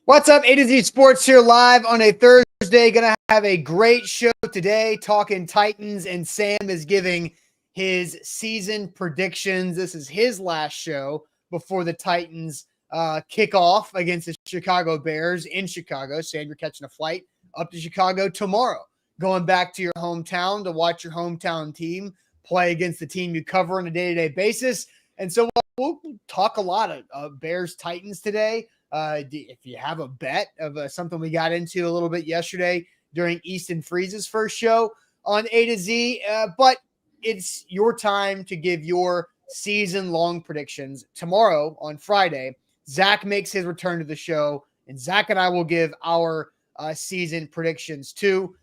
What's up, A to Z Sports here live on a Thursday. Going to have a great show today talking Titans, and Sam is giving his season predictions. This is his last show before the Titans kick off against the Chicago Bears in Chicago. Sam, you're catching a flight up to Chicago tomorrow, going back to your hometown to watch your hometown team play against the team you cover on a day-to-day basis. And so we'll talk a lot of Bears-Titans today. If you have a bet of something we got into a little bit yesterday during Easton Freeze's first show on A to Z, but it's your time to give your season-long predictions. Tomorrow on Friday, Zach makes his return to the show, and Zach and I will give our season predictions too.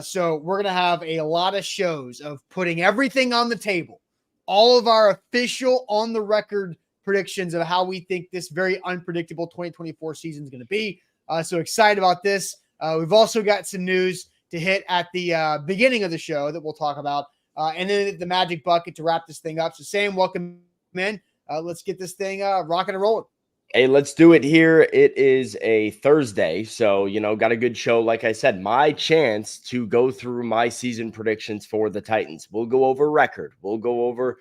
So we're going to have a lot of shows of putting everything on the table, all of our official on-the-record predictions of how we think this very unpredictable 2024 season is going to be. So excited about this. We've also got some news to hit at the beginning of the show that we'll talk about. And then the magic bucket to wrap this thing up. So Sam, welcome in. Let's get this thing rocking and rolling. Hey, let's do it here. It is a Thursday, so, got a good show. Like I said, my chance to go through my season predictions for the Titans. We'll go over record. We'll go over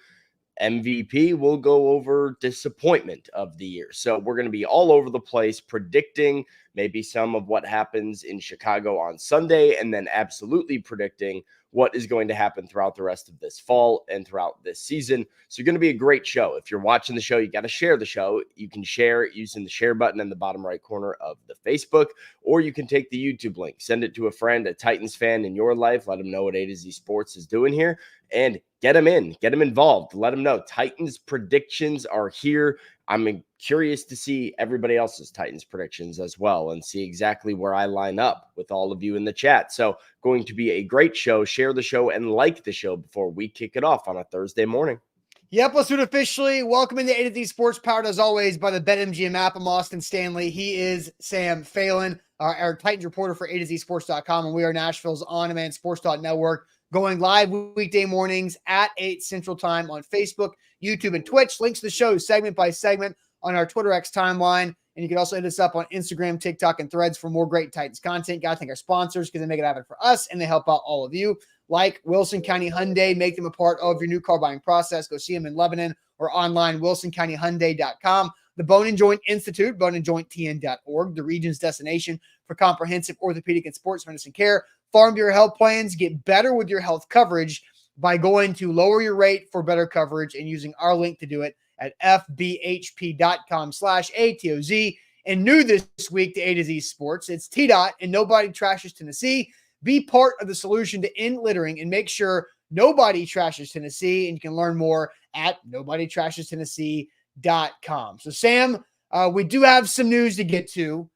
MVP. We'll go over disappointment of the year. So we're going to be all over the place predicting maybe some of what happens in Chicago on Sunday, and then absolutely predicting what is going to happen throughout the rest of this fall and throughout this season. So it's going to be a great show. If you're watching the show, you got to share the show. You can share using the share button in the bottom right corner of the Facebook, or you can take the YouTube link, send it to a friend, a Titans fan in your life, let them know what A to Z Sports is doing here, and get them in, get them involved, let them know Titans predictions are here. I'm curious to see everybody else's Titans predictions as well and see exactly where I line up with all of you in the chat. So going to be a great show. Share the show and like the show before we kick it off on a Thursday morning. Yep, let's do it officially. Welcome into A to Z Sports, powered as always by the BetMGM app. I'm Austin Stanley. He is Sam Phelan, our Titans reporter for A to Z Sports.com, and we are Nashville's on-demand sports network, going live weekday mornings at 8 Central Time on Facebook, YouTube, and Twitch. Links to the show segment by segment on our Twitter X timeline. And you can also hit us up on Instagram, TikTok, and Threads for more great Titans content. Got to thank our sponsors because they make it happen for us and they help out all of you. Like Wilson County Hyundai, make them a part of your new car buying process. Go see them in Lebanon or online, wilsoncountyhyundai.com. The Bone and Joint Institute, boneandjointtn.org, the region's destination for comprehensive orthopedic and sports medicine care. Farm Bureau Health Plans, get better with your health coverage by going to lower your rate for better coverage and using our link to do it at fbhp.com/ATOZ. And new this week to A to Z Sports, it's T-Dot and Nobody Trashes Tennessee. Be part of the solution to end littering and make sure nobody trashes Tennessee. And you can learn more at nobodytrashestennessee.com. So, Sam, we do have some news to get to.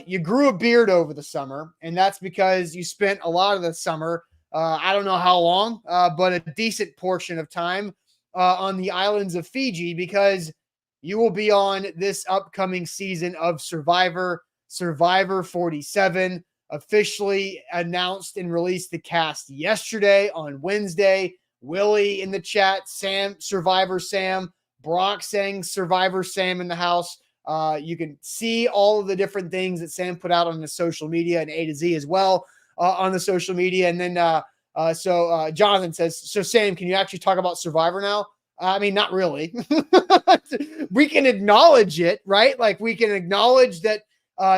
You grew a beard over the summer, and that's because you spent a lot of the summer, I don't know how long, but a decent portion of time on the islands of Fiji, because you will be on this upcoming season of Survivor 47. Officially announced and released the cast yesterday on Wednesday. Willie in the chat, Sam, Survivor Sam, Brock saying Survivor Sam in the house. You can see all of the different things that Sam put out on the social media and A to Z as well on the social media. And then Jonathan says, so Sam, can you actually talk about Survivor now? I mean, not really. We can acknowledge it, right? Like we can acknowledge that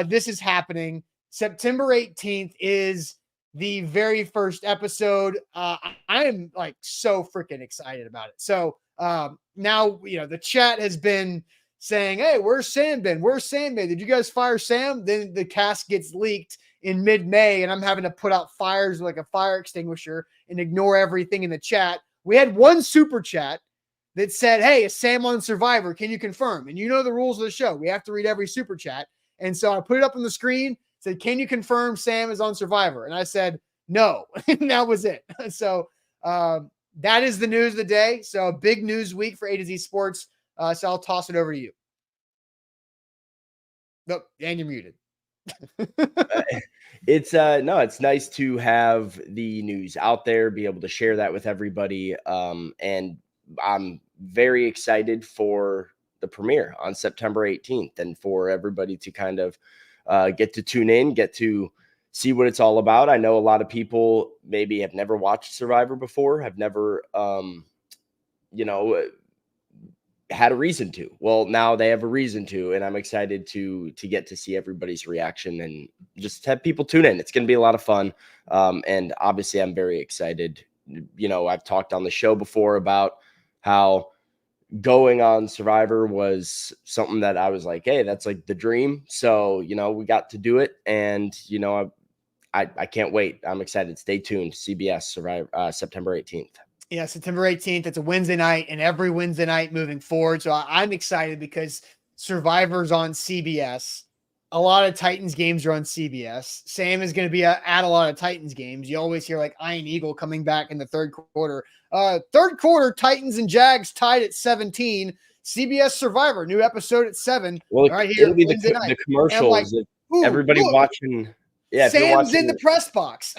this is happening. September 18th is the very first episode. I am like so freaking excited about it. So now, the chat has been saying, hey, where's Sam been? Where's Sam been? Did you guys fire Sam? Then the cast gets leaked in mid-May, and I'm having to put out fires like a fire extinguisher and ignore everything in the chat. We had one super chat that said, hey, is Sam on Survivor? Can you confirm? And you know the rules of the show. We have to read every super chat. And so I put it up on the screen, said, can you confirm Sam is on Survivor? And I said, no. And that was it. So that is the news of the day. So big news week for A to Z Sports. So I'll toss it over to you. Nope, and you're muted. It's nice to have the news out there, be able to share that with everybody. And I'm very excited for the premiere on September 18th and for everybody to kind of get to tune in, get to see what it's all about. I know a lot of people maybe have never watched Survivor before, have never, had a reason to. Well, now they have a reason to, and I'm excited to get to see everybody's reaction and just have people tune in. It's going to be a lot of fun. And obviously I'm very excited. I've talked on the show before about how going on Survivor was something that I was like, hey, that's like the dream. So, we got to do it. And, I can't wait. I'm excited. Stay tuned. CBS Survivor, September 18th. Yeah, September 18th. It's a Wednesday night, and every Wednesday night moving forward. So I'm excited because Survivor's on CBS. A lot of Titans games are on CBS. Sam is going to be at a lot of Titans games. You always hear like Iron Eagle coming back in the third quarter. Third quarter, Titans and Jags tied at 17. CBS Survivor, new episode at 7. Well, right here, it'll be Wednesday night. the commercials. Like, everybody look, watching. Yeah, Sam's in the press box.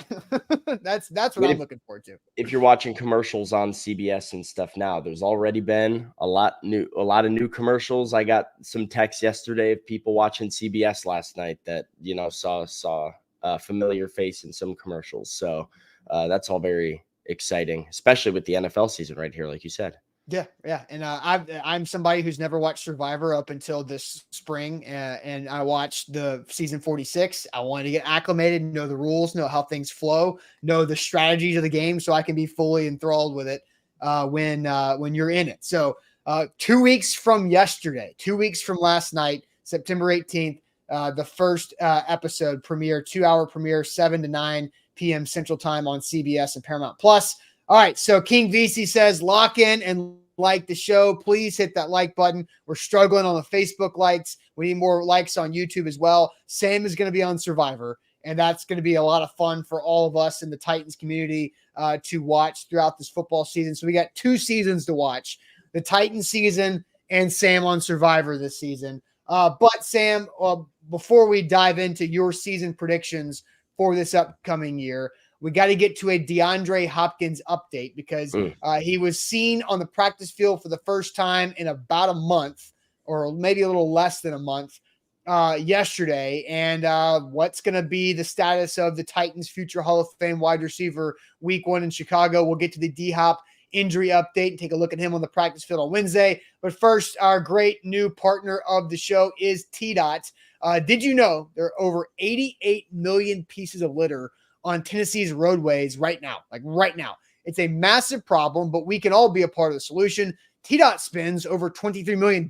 That's what I'm looking forward to. If you're watching commercials on CBS and stuff now, there's already been a lot of new commercials. I got some texts yesterday of people watching CBS last night that saw a familiar face in some commercials. So that's all very exciting, especially with the NFL season right here, like you said. Yeah. And I'm somebody who's never watched Survivor up until this spring, and I watched the season 46. I wanted to get acclimated, know the rules, know how things flow, know the strategies of the game, so I can be fully enthralled with it when you're in it. So 2 weeks from yesterday, 2 weeks from last night, September 18th, the first episode premiere, 2-hour premiere, 7 to 9 p.m. Central Time on CBS and Paramount Plus. All right, so King VC says, lock in and like the show. Please hit that like button. We're struggling on the Facebook likes. We need more likes on YouTube as well. Sam is going to be on Survivor, and that's going to be a lot of fun for all of us in the Titans community to watch throughout this football season. So we got 2 seasons to watch, the Titans season and Sam on Survivor this season. But Sam, before we dive into your season predictions for this upcoming year, we got to get to a DeAndre Hopkins update because he was seen on the practice field for the first time in about a month, or maybe a little less than a month, yesterday. And what's going to be the status of the Titans' future Hall of Fame wide receiver week 1 in Chicago? We'll get to the D-Hop injury update and take a look at him on the practice field on Wednesday. But first, our great new partner of the show is T-Dot. Did you know there are over 88 million pieces of litter on Tennessee's roadways right now? Like right now. It's a massive problem, but we can all be a part of the solution. T-Dot spends over $23 million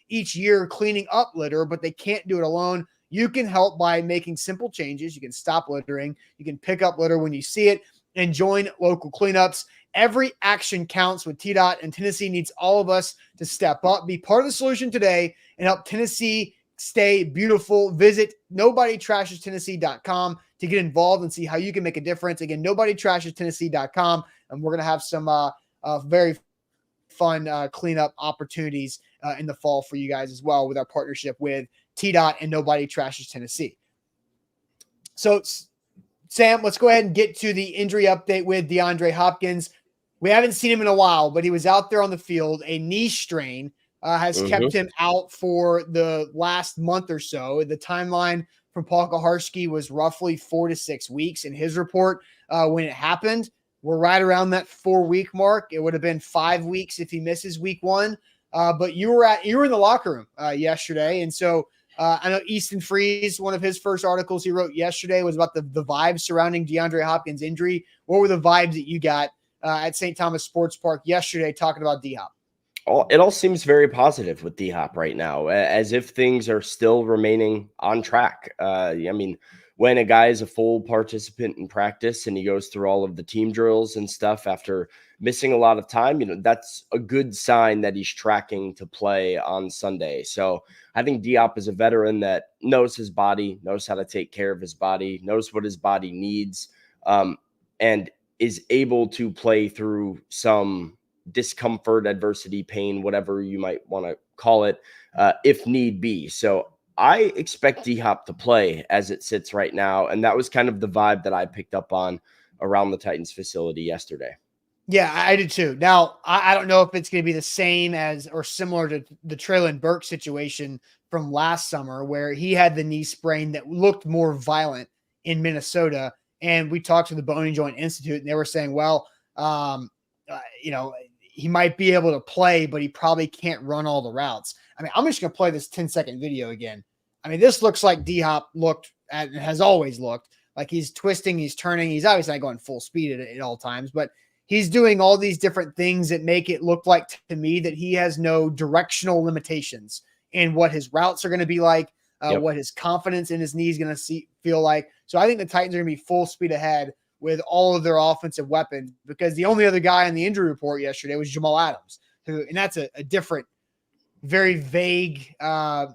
each year cleaning up litter, but they can't do it alone. You can help by making simple changes. You can stop littering. You can pick up litter when you see it and join local cleanups. Every action counts with T-Dot, and Tennessee needs all of us to step up, be part of the solution today, and help Tennessee stay beautiful. Visit nobodytrashestennessee.com to get involved and see how you can make a difference. Again, nobodytrashestennessee.com, and we're going to have some very fun cleanup opportunities in the fall for you guys as well with our partnership with T-Dot and Nobody Trashes Tennessee. So, Sam, let's go ahead and get to the injury update with DeAndre Hopkins. We haven't seen him in a while, but he was out there on the field. A knee strain has kept him out for the last month or so. The timeline from Paul Kaharski was roughly 4 to 6 weeks in his report when it happened. We're right around that 4-week mark. It would have been 5 weeks if he misses week 1. But you were in the locker room yesterday. And so I know Easton Freeze, one of his first articles he wrote yesterday was about the vibes surrounding DeAndre Hopkins' injury. What were the vibes that you got at St. Thomas Sports Park yesterday talking about D-Hop? It all seems very positive with D-Hop right now, as if things are still remaining on track. I mean, when a guy is a full participant in practice and he goes through all of the team drills and stuff after missing a lot of time, that's a good sign that he's tracking to play on Sunday. So I think D-Hop is a veteran that knows his body, knows how to take care of his body, knows what his body needs, and is able to play through some discomfort, adversity, pain, whatever you might want to call it, if need be. So I expect D-Hop to play as it sits right now. And that was kind of the vibe that I picked up on around the Titans facility yesterday. Yeah, I did too. Now, I don't know if it's going to be the same as or similar to the Traylon Burke situation from last summer where he had the knee sprain that looked more violent in Minnesota. And we talked to the Bone and Joint Institute, and they were saying, well, he might be able to play, but he probably can't run all the routes. I mean, I'm just going to play this 10-second video again. I mean, this looks like D-Hop looked at, and has always looked like he's twisting, he's turning. He's obviously not going full speed at all times, but he's doing all these different things that make it look like to me that he has no directional limitations in what his routes are going to be like, what his confidence in his knees going to feel like. So I think the Titans are going to be full speed ahead with all of their offensive weapons, because the only other guy on the injury report yesterday was Jamal Adams, and that's a different, very vague, kind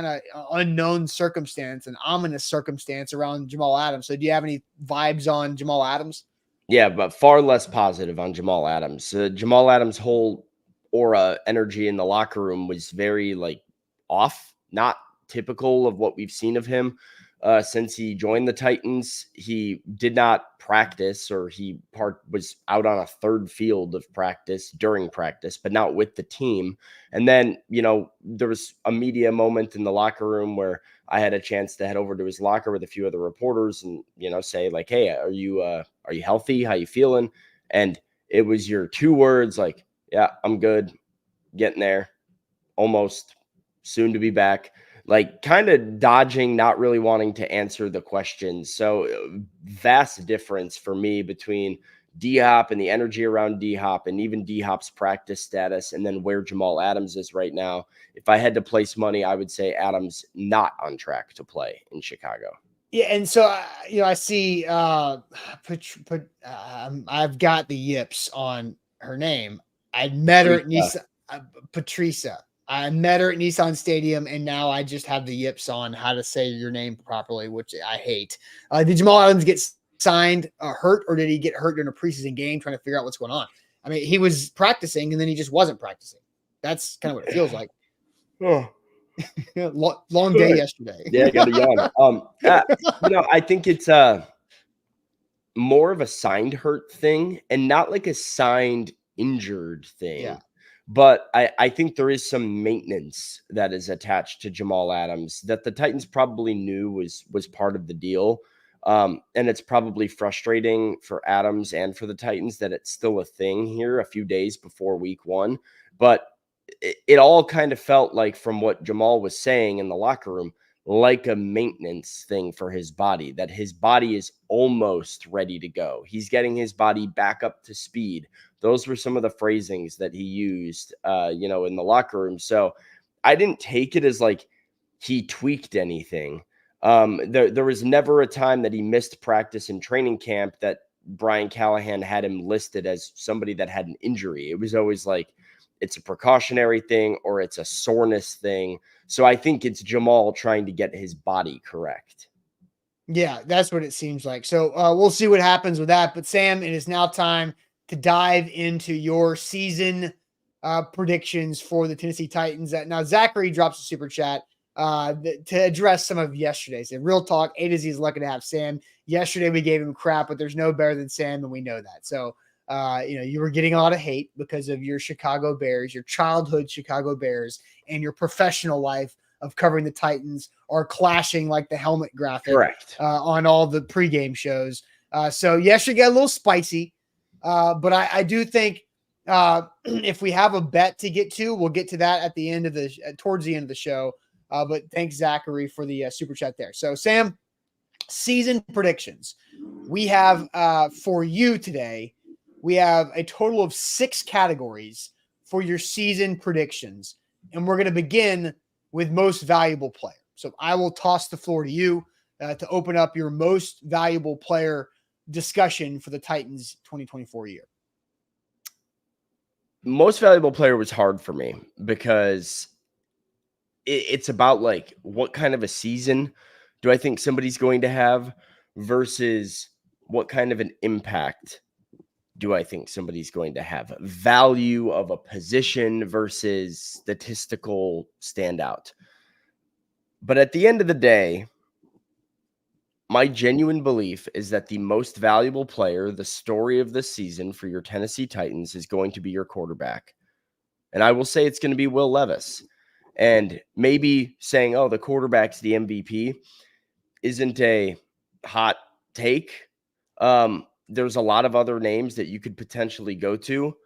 of unknown circumstance, an ominous circumstance around Jamal Adams. So do you have any vibes on Jamal Adams? Yeah, but far less positive on Jamal Adams. Jamal Adams' whole aura, energy in the locker room was very off, not typical of what we've seen of him. Since he joined the Titans, he did not practice, or he was out on a third field of practice during practice, but not with the team. And then, there was a media moment in the locker room where I had a chance to head over to his locker with a few other reporters and, say like, hey, are you healthy? How you feeling? And it was your two words, like, yeah, I'm good, getting there, almost, soon to be back. Kind of dodging, not really wanting to answer the questions. So vast difference for me between D-Hop and the energy around D-Hop, and even D-Hop's practice status, and then where Jamal Adams is right now. If I had to place money, I would say Adams not on track to play in Chicago. Yeah, and so I see I've got the yips on her name. I met her at Nissan, Patricia. I met her at Nissan Stadium, and now I just have the yips on how to say your name properly, which I hate. Did Jamal Adams get signed hurt, or did he get hurt during a preseason game trying to figure out what's going on? I mean, he was practicing, and then he just wasn't practicing. That's kind of what it feels like. Oh. Long day yesterday. Yeah, I got to yawn. I think it's more of a signed hurt thing, and not like a signed injured thing. Yeah. But I think there is some maintenance that is attached to Jamal Adams that the Titans probably knew was part of the deal. And it's probably frustrating for Adams and for the Titans that it's still a thing here a few days before week 1. But it all kind of felt like, from what Jamal was saying in the locker room, like a maintenance thing for his body, that his body is almost ready to go. He's getting his body back up to speed. Those were some of the phrasings that he used, in the locker room. So I didn't take it as like he tweaked anything. There was never a time that he missed practice in training camp that Brian Callahan had him listed as somebody that had an injury. It was always like, it's a precautionary thing or it's a soreness thing. So I think it's Jamal trying to get his body correct. Yeah, that's what it seems like. So we'll see what happens with that. But Sam, it is now time to dive into your season predictions for the Tennessee Titans. Now, Zachary drops a super chat to address some of yesterday's. And real talk, A to Z is lucky to have Sam. Yesterday we gave him crap, but there's no better than Sam, and we know that. So you were getting a lot of hate because of your Chicago Bears, your childhood Chicago Bears, and your professional life of covering the Titans are clashing like the helmet graphic on all the pregame shows. So yes, you get a little spicy, but I do think if we have a bet to get to, we'll get to that at the end of towards the end of the show. But thanks, Zachary, for the super chat there. So Sam, season predictions. We have for you today. We have a total of 6 categories for your season predictions. And we're going to begin with most valuable player. So I will toss the floor to you to open up your most valuable player discussion for the Titans 2024 year. Most valuable player was hard for me because it's about like what kind of a season do I think somebody's going to have versus what kind of an impact do I think somebody's going to have? Value of a position versus statistical standout. But at the end of the day, my genuine belief is that the most valuable player, the story of the season for your Tennessee Titans, is going to be your quarterback. And I will say it's going to be Will Levis. And maybe saying, oh, the quarterback's the MVP isn't a hot take. There's a lot of other names that you could potentially go to.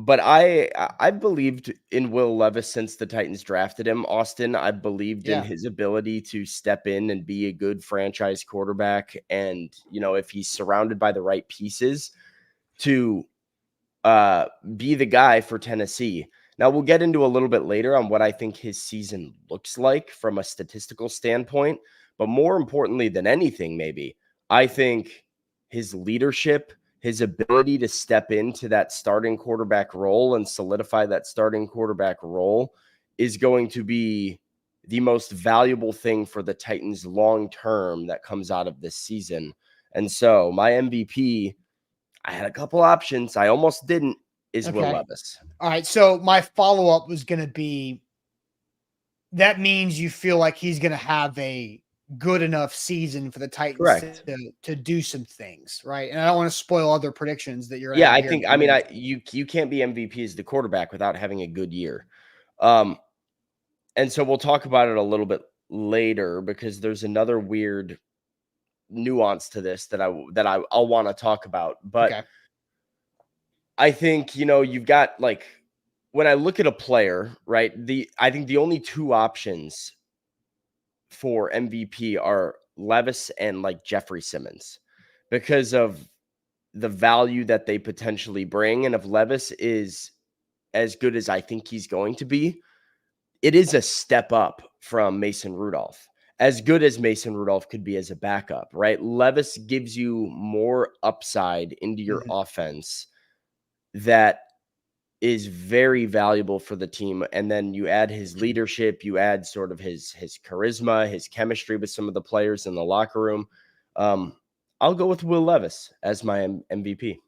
But I believed in Will Levis since the Titans drafted him, Austin. I believed in Yeah. his ability to step in and be a good franchise quarterback. And, if he's surrounded by the right pieces to be the guy for Tennessee. Now, we'll get into a little bit later on what I think his season looks like from a statistical standpoint. But more importantly than anything, maybe, I think his leadership, his ability to step into that starting quarterback role and solidify that starting quarterback role is going to be the most valuable thing for the Titans long term that comes out of this season. And so my MVP, I had a couple options. I almost didn't, is Will Levis. All right. So my follow-up was going to be, that means you feel like he's going to have a good enough season for the Titans to do some things, right? And I don't want to spoil other predictions that you're Yeah, I think, you can't be MVP as the quarterback without having a good year. And so we'll talk about it a little bit later because there's another weird nuance to this that I'll want to talk about. But I think, you've got, like, when I look at a player, right, I think the only two options for MVP are Levis and like Jeffrey Simmons because of the value that they potentially bring. And if Levis is as good as I think he's going to be, it is a step up from Mason Rudolph. As good as Mason Rudolph could be as a backup, right? Levis gives you more upside into your offense that is very valuable for the team. And then you add his leadership, you add sort of his charisma, his chemistry with some of the players in the locker room. I'll go with Will Levis as my MVP.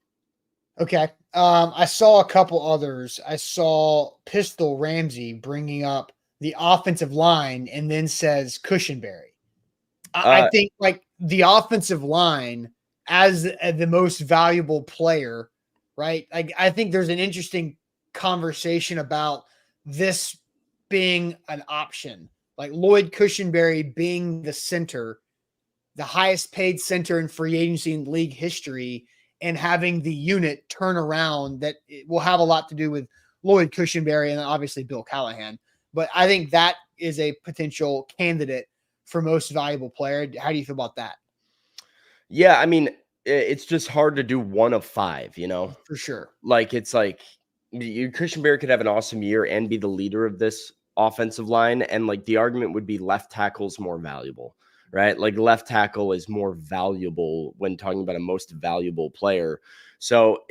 Okay. I saw a couple others. I saw Pistol Ramsey bringing up the offensive line and then says Cushenberry. I think like the offensive line as the most valuable player, right? Like I think there's an interesting conversation about this being an option, like Lloyd Cushenberry being the center, the highest paid center in free agency in league history, and having the unit turn around. That will have a lot to do with Lloyd Cushenberry and obviously Bill Callahan. But I think that is a potential candidate for most valuable player. How do you feel about that? Yeah, I mean, it's just hard to do one of five, For sure. Like, it's like Cushenberry could have an awesome year and be the leader of this offensive line. And like the argument would be left tackle's more valuable, right? Like left tackle is more valuable when talking about a most valuable player. So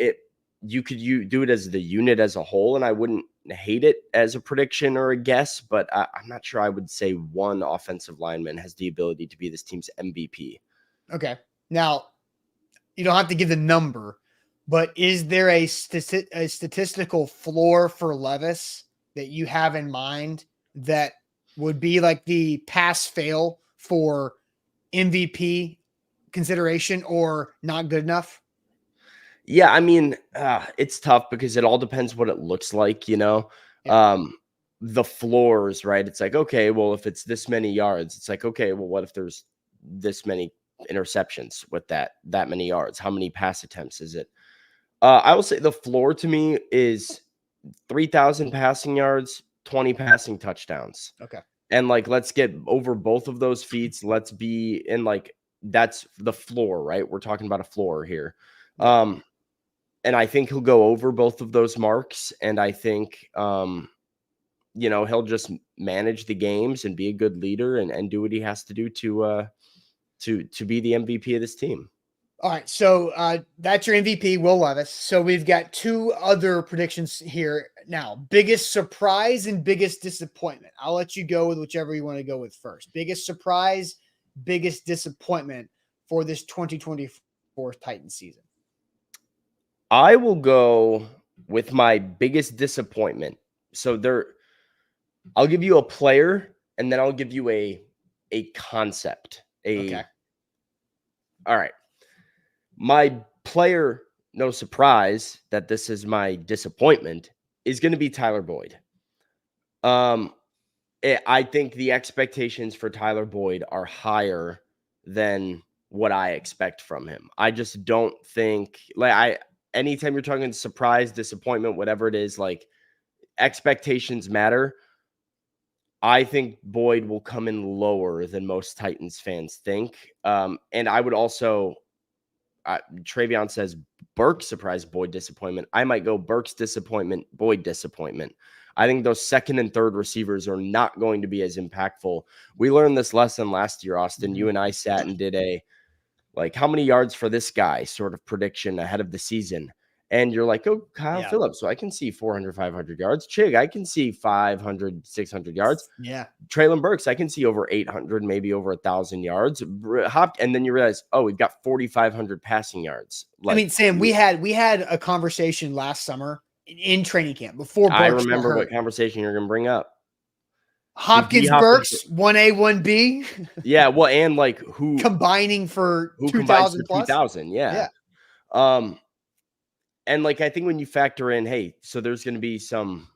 you could do it as the unit as a whole, and I wouldn't hate it as a prediction or a guess, but I'm not sure I would say one offensive lineman has the ability to be this team's MVP. Okay. Now, you don't have to give the number, but is there a statistical floor for Levis that you have in mind that would be like the pass fail for MVP consideration or not good enough? Yeah, I mean, it's tough because it all depends what it looks like, Yeah. The floors, right? It's like, okay, well, if it's this many yards, it's like, okay, well, what if there's this many interceptions with that many yards? How many pass attempts is it? I will say the floor to me is 3,000 passing yards, 20 passing touchdowns. Okay. And like, let's get over both of those feats. Let's be in like, that's the floor, right? We're talking about a floor here. Yeah. And I think he'll go over both of those marks. And I think, he'll just manage the games and be a good leader and do what he has to do to be the MVP of this team. All right. So that's your MVP, Will Levis. So we've got two other predictions here now. Biggest surprise and biggest disappointment. I'll let you go with whichever you want to go with first. Biggest surprise, biggest disappointment for this 2024 Titans season. I will go with my biggest disappointment. So I'll give you a player and then I'll give you a concept. Okay. All right. My player, no surprise that this is my disappointment, is going to be Tyler Boyd. Um, I think the expectations for Tyler Boyd are higher than what I expect from him. I just don't think anytime you're talking surprise, disappointment, whatever it is, like expectations matter. I think Boyd will come in lower than most Titans fans think. And I would also, Travion says Burke surprise, Boyd disappointment. I might go Burke's disappointment, Boyd disappointment. I think those second and third receivers are not going to be as impactful. We learned this lesson last year, Austin. You and I sat and did a how many yards for this guy sort of prediction ahead of the season. And you're like, oh, Kyle Phillips. So I can see 400, 500 yards. Chig, I can see 500, 600 yards. Yeah. Traylon Burks, I can see over 800, maybe over 1,000 yards. And then you realize, oh, we've got 4,500 passing yards. I mean, Sam, we had a conversation last summer in training camp before Burks. I remember what conversation you're going to bring up. Hopkins, Burks, 1A, 1B. Yeah, well, and who combining for 2,000 plus. 2,000, yeah. And I think when you factor in, hey, so there's going to be some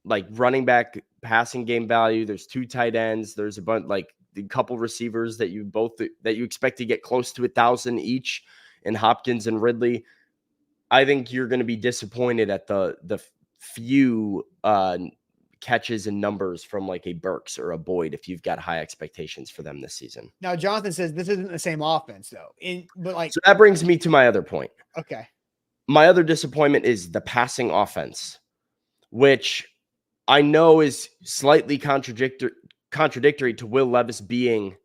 running back passing game value. There's 2 tight ends. There's a bunch a couple receivers that you expect to get close to 1,000 each in Hopkins and Ridley. I think you're going to be disappointed at the few catches and numbers from a Burks or a Boyd if you've got high expectations for them this season. Now, Jonathan says this isn't the same offense though. So that brings me to my other point. Okay. My other disappointment is the passing offense, which I know is slightly contradictory to Will Levis being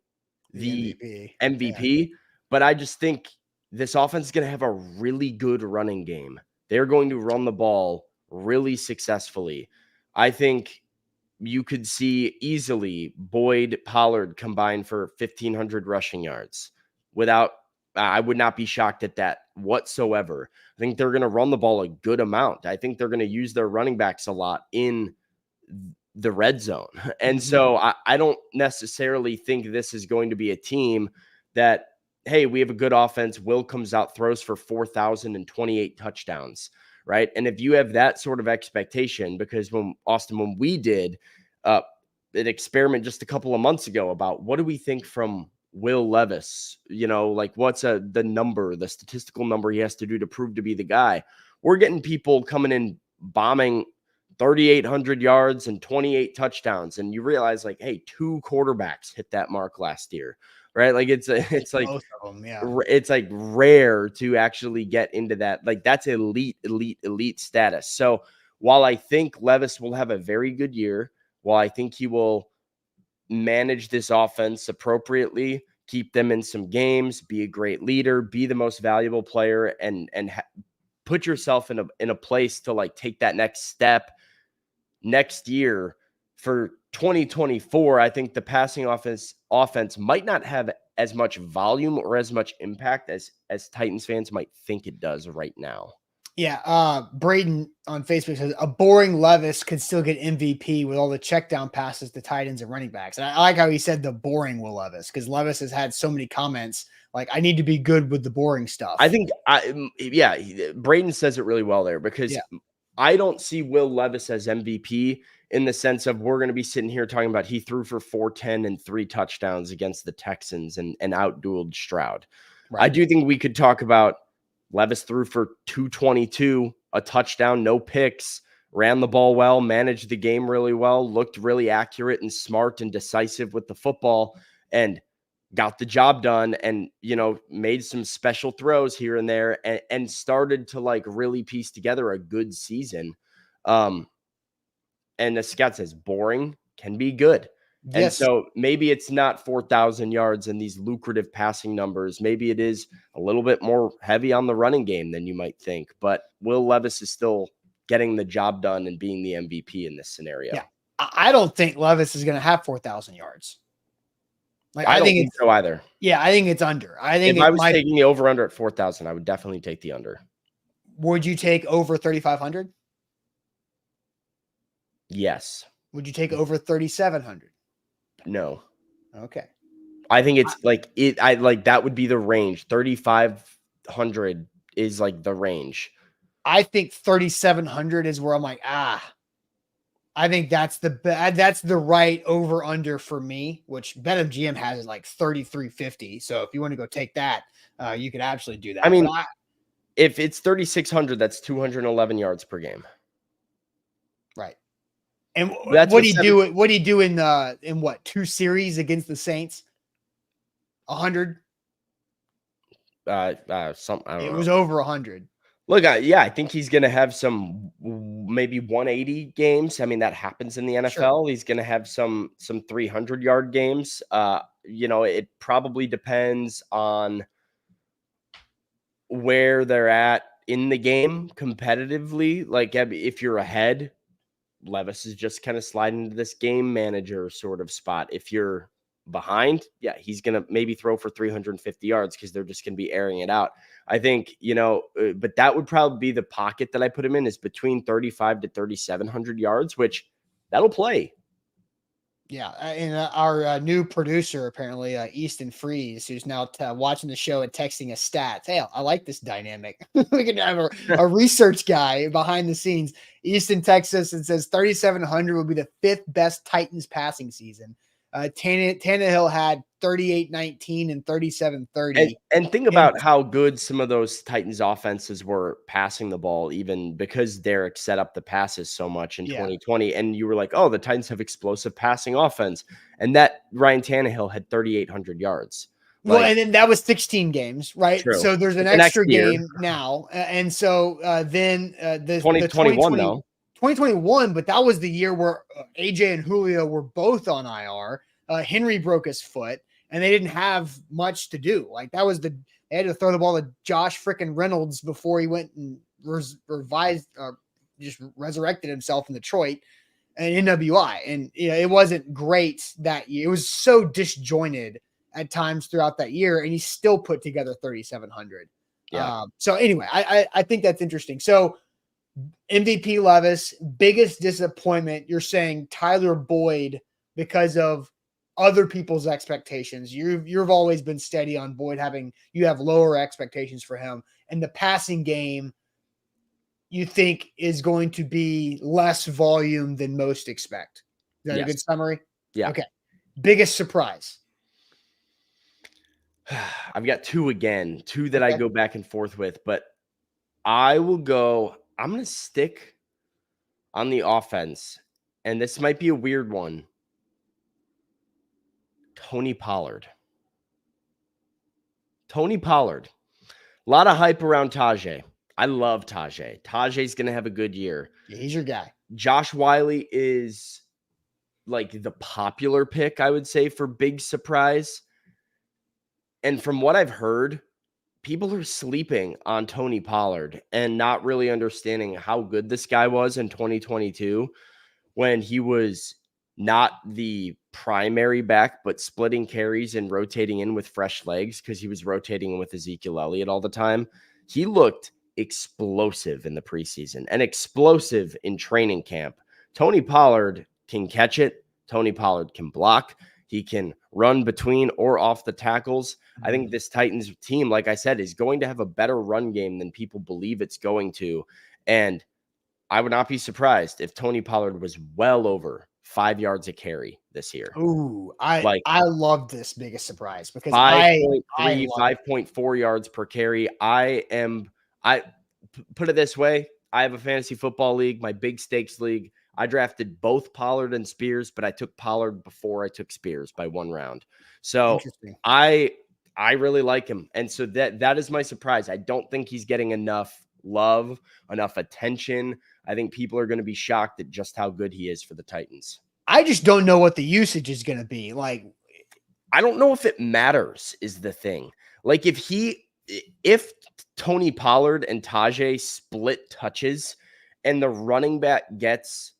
the MVP, but I just think this offense is going to have a really good running game. They're going to run the ball really successfully. I think you could see easily Boyd, Pollard combined for 1,500 rushing yards I would not be shocked at that whatsoever. I think they're going to run the ball a good amount. I think they're going to use their running backs a lot in the red zone. And so I don't necessarily think this is going to be a team that, hey, we have a good offense. Will comes out, throws for 4,028 touchdowns, right? And if you have that sort of expectation, because when we did an experiment just a couple of months ago about what do we think from Will Levis, what's the number, the statistical number he has to do to prove to be the guy, we're getting people coming in bombing 3,800 yards and 28 touchdowns. And you realize hey, 2 quarterbacks hit that mark last year, right? It's most of them, yeah. It's rare to actually get into that. That's elite status. So while I think Levis will have a very good year, while I think he will manage this offense appropriately, keep them in some games, be a great leader, be the most valuable player, and put yourself in a place to take that next step next year for 2024. I think the passing offense might not have as much volume or as much impact as Titans fans might think it does right now. Yeah, Braden on Facebook says a boring Levis could still get MVP with all the check down passes to tight ends and running backs. And I like how he said the boring Will Levis, because Levis has had so many comments I need to be good with the boring stuff. I think, Braden says it really well there, because I don't see Will Levis as MVP in the sense of we're going to be sitting here talking about he threw for 410 and 3 touchdowns against the Texans and outdueled Stroud. Right. I do think we could talk about Levis threw for 222, a touchdown, no picks, ran the ball well, managed the game really well, looked really accurate and smart and decisive with the football, and got the job done, and made some special throws here and there, and started to really piece together a good season. And the Scott says boring can be good. Yes. And so maybe it's not 4,000 yards and these lucrative passing numbers. Maybe it is a little bit more heavy on the running game than you might think. But Will Levis is still getting the job done and being the MVP in this scenario. Yeah, I don't think Levis is going to have 4,000 yards. I don't think so either. Yeah, I think it's under. I think if I was taking the over-under at 4,000, I would definitely take the under. Would you take over 3,500? Yes. Would you take over 3,700? No. Okay. I think it's that would be the range. 3,500 is the range. I think 3,700 is where I'm I think that's the right over under for me, which BetMGM has like 33.50. So if you want to go take that, you could absolutely do that. I mean, but if it's 3,600, that's 211 yards per game. Right. And That's what do you do? What do you do in what 2 series against the Saints? 100. I don't know. It was over 100. Look, I think he's going to have some maybe 180 games. I mean, that happens in the NFL. Sure. He's going to have some 300-yard games. It probably depends on where they're at in the game competitively. Like if you're ahead, Levis is just kind of sliding into this game manager sort of spot. If you're behind, yeah, he's going to maybe throw for 350 yards because they're just going to be airing it out. I think, but that would probably be the pocket that I put him in, is between 35 to 3,700 yards, which that'll play. Yeah. And our new producer, apparently, Easton Freeze, who's now watching the show and texting us stats. Hey, I like this dynamic. We can have a research guy behind the scenes. Easton texts us and says 3,700 will be the 5th best Titans passing season. Tannehill had 38-19 and 37-30. And think about how good some of those Titans offenses were passing the ball, even because Derek set up the passes so much in 2020. And you were like, oh, the Titans have explosive passing offense. And that Ryan Tannehill had 3,800 yards. Well, and then that was 16 games, right? True. So there's an extra game now. And so then the 2021, though. 2021, but that was the year where AJ and Julio were both on IR. Henry broke his foot, and they didn't have much to do. Like they had to throw the ball to Josh frickin' Reynolds before he went and just resurrected himself in Detroit and NWI. And it wasn't great that year. It was so disjointed at times throughout that year, and he still put together 3,700. Yeah. So anyway, I think that's interesting. So MVP Levis, biggest disappointment, you're saying Tyler Boyd because of other people's expectations. You've always been steady on Boyd, you have lower expectations for him, and the passing game you think is going to be less volume than most expect. Is that a good summary? Yeah. Okay. Biggest surprise. I've got two that I go back and forth with, but I'm going to stick on the offense, and this might be a weird one. Tony Pollard. A lot of hype around Tajay. I love Tajay. Tajay's going to have a good year. Yeah, he's your guy. Josh Wiley is like the popular pick, I would say, for big surprise. And from what I've heard, people are sleeping on Tony Pollard and not really understanding how good this guy was in 2022 when he was not the primary back, but splitting carries and rotating in with fresh legs because he was rotating in with Ezekiel Elliott all the time. He looked explosive in the preseason and explosive in training camp. Tony Pollard can catch it. Tony Pollard can block. He can run between or off the tackles. I think this Titans team, like I said, is going to have a better run game than people believe it's going to. And I would not be surprised if Tony Pollard was well over 5 yards a carry this year. Ooh, I love this biggest surprise because 5.3, 5.4 yards per carry. I put it this way. I have a fantasy football league, my big stakes league. I drafted both Pollard and Spears, but I took Pollard before I took Spears by 1 round. So I really like him. And so that is my surprise. I don't think he's getting enough love, enough attention. I think people are going to be shocked at just how good he is for the Titans. I just don't know what the usage is going to be. Like, I don't know if it matters is the thing. Like if Tony Pollard and Tajay split touches and the running backs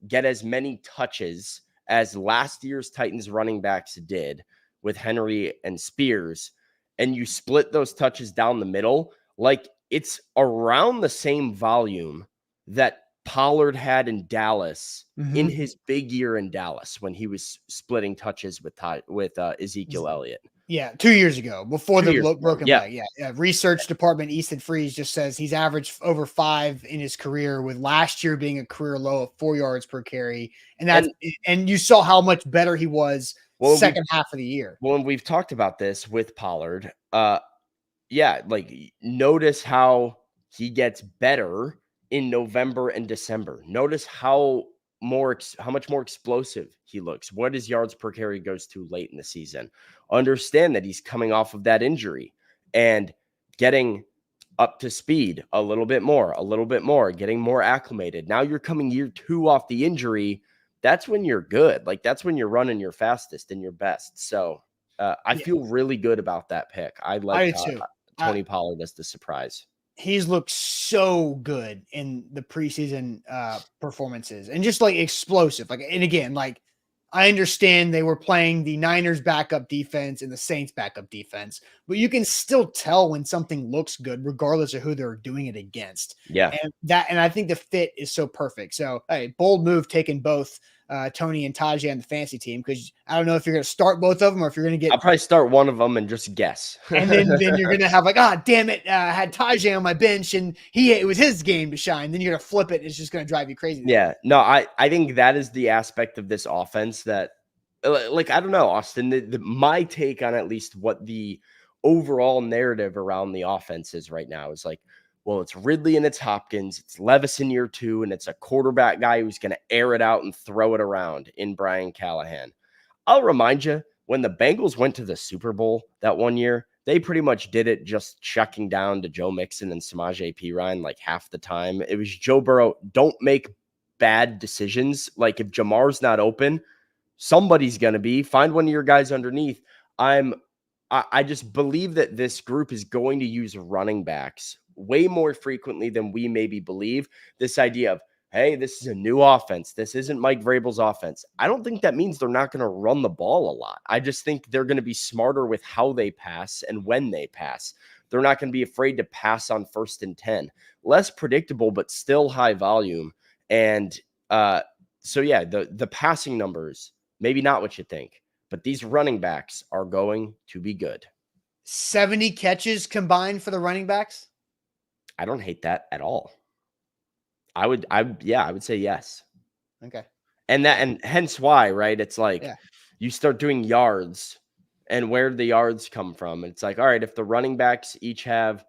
get as many touches as last year's Titans running backs did with Henry and Spears, and you split those touches down the middle, like it's around the same volume that Pollard had in Dallas in his big year in Dallas when he was splitting touches with Ezekiel Elliott. Yeah, 2 years ago, before 2 the years ago. broken Yeah. leg. Yeah. Research department Easton Freeze just says he's averaged over 5 in his career, with last year being a career low of 4 yards per carry. And you saw how much better he was second half of the year. When we've talked about this with Pollard, yeah, like notice how he gets better in November and December. Notice how much more explosive he looks. What his yards per carry goes to late in the season. Understand that he's coming off of that injury and getting up to speed a little bit more, getting more acclimated. Now you're coming year 2 off the injury. That's when you're good. Like that's when you're running your fastest and your best. So I feel really good about that pick. I like Tony Pollard as the surprise. He's looked so good in the preseason performances and just like explosive. Like, and again, like I understand they were playing the Niners backup defense and the Saints backup defense, but you can still tell when something looks good, regardless of who they're doing it against. Yeah. And I think the fit is so perfect. So, hey, bold move taking both Tony and Tajay on the fantasy team, because I don't know if you're going to start both of them or if you're going to get. I'll probably start one of them and just guess. And then you're going to have like, damn it, I had Tajay on my bench and it was his game to shine. Then you're going to flip it. And it's just going to drive you crazy. Yeah, no, I think that is the aspect of this offense that, like, I don't know, Austin, my take on at least what the overall narrative around the offense is right now is like, well, it's Ridley and it's Hopkins, it's Levis in year 2, and it's a quarterback guy who's going to air it out and throw it around in Brian Callahan. I'll remind you, when the Bengals went to the Super Bowl that one year, they pretty much did it just checking down to Joe Mixon and Samaje Perine like half the time. It was Joe Burrow, don't make bad decisions. Like if Jamar's not open, somebody's going to be. Find one of your guys underneath. I just believe that this group is going to use running backs way more frequently than we maybe believe. This idea of, hey, this is a new offense. This isn't Mike Vrabel's offense. I don't think that means they're not going to run the ball a lot. I just think they're going to be smarter with how they pass and when they pass. They're not going to be afraid to pass on 1st and 10. Less predictable, but still high volume. And so, yeah, the passing numbers, maybe not what you think, but these running backs are going to be good. 70 catches combined for the running backs? I don't hate that at all. I would say yes. Okay. And hence why, right? It's like you start doing yards and where do the yards come from? It's like, all right, if the running backs each have a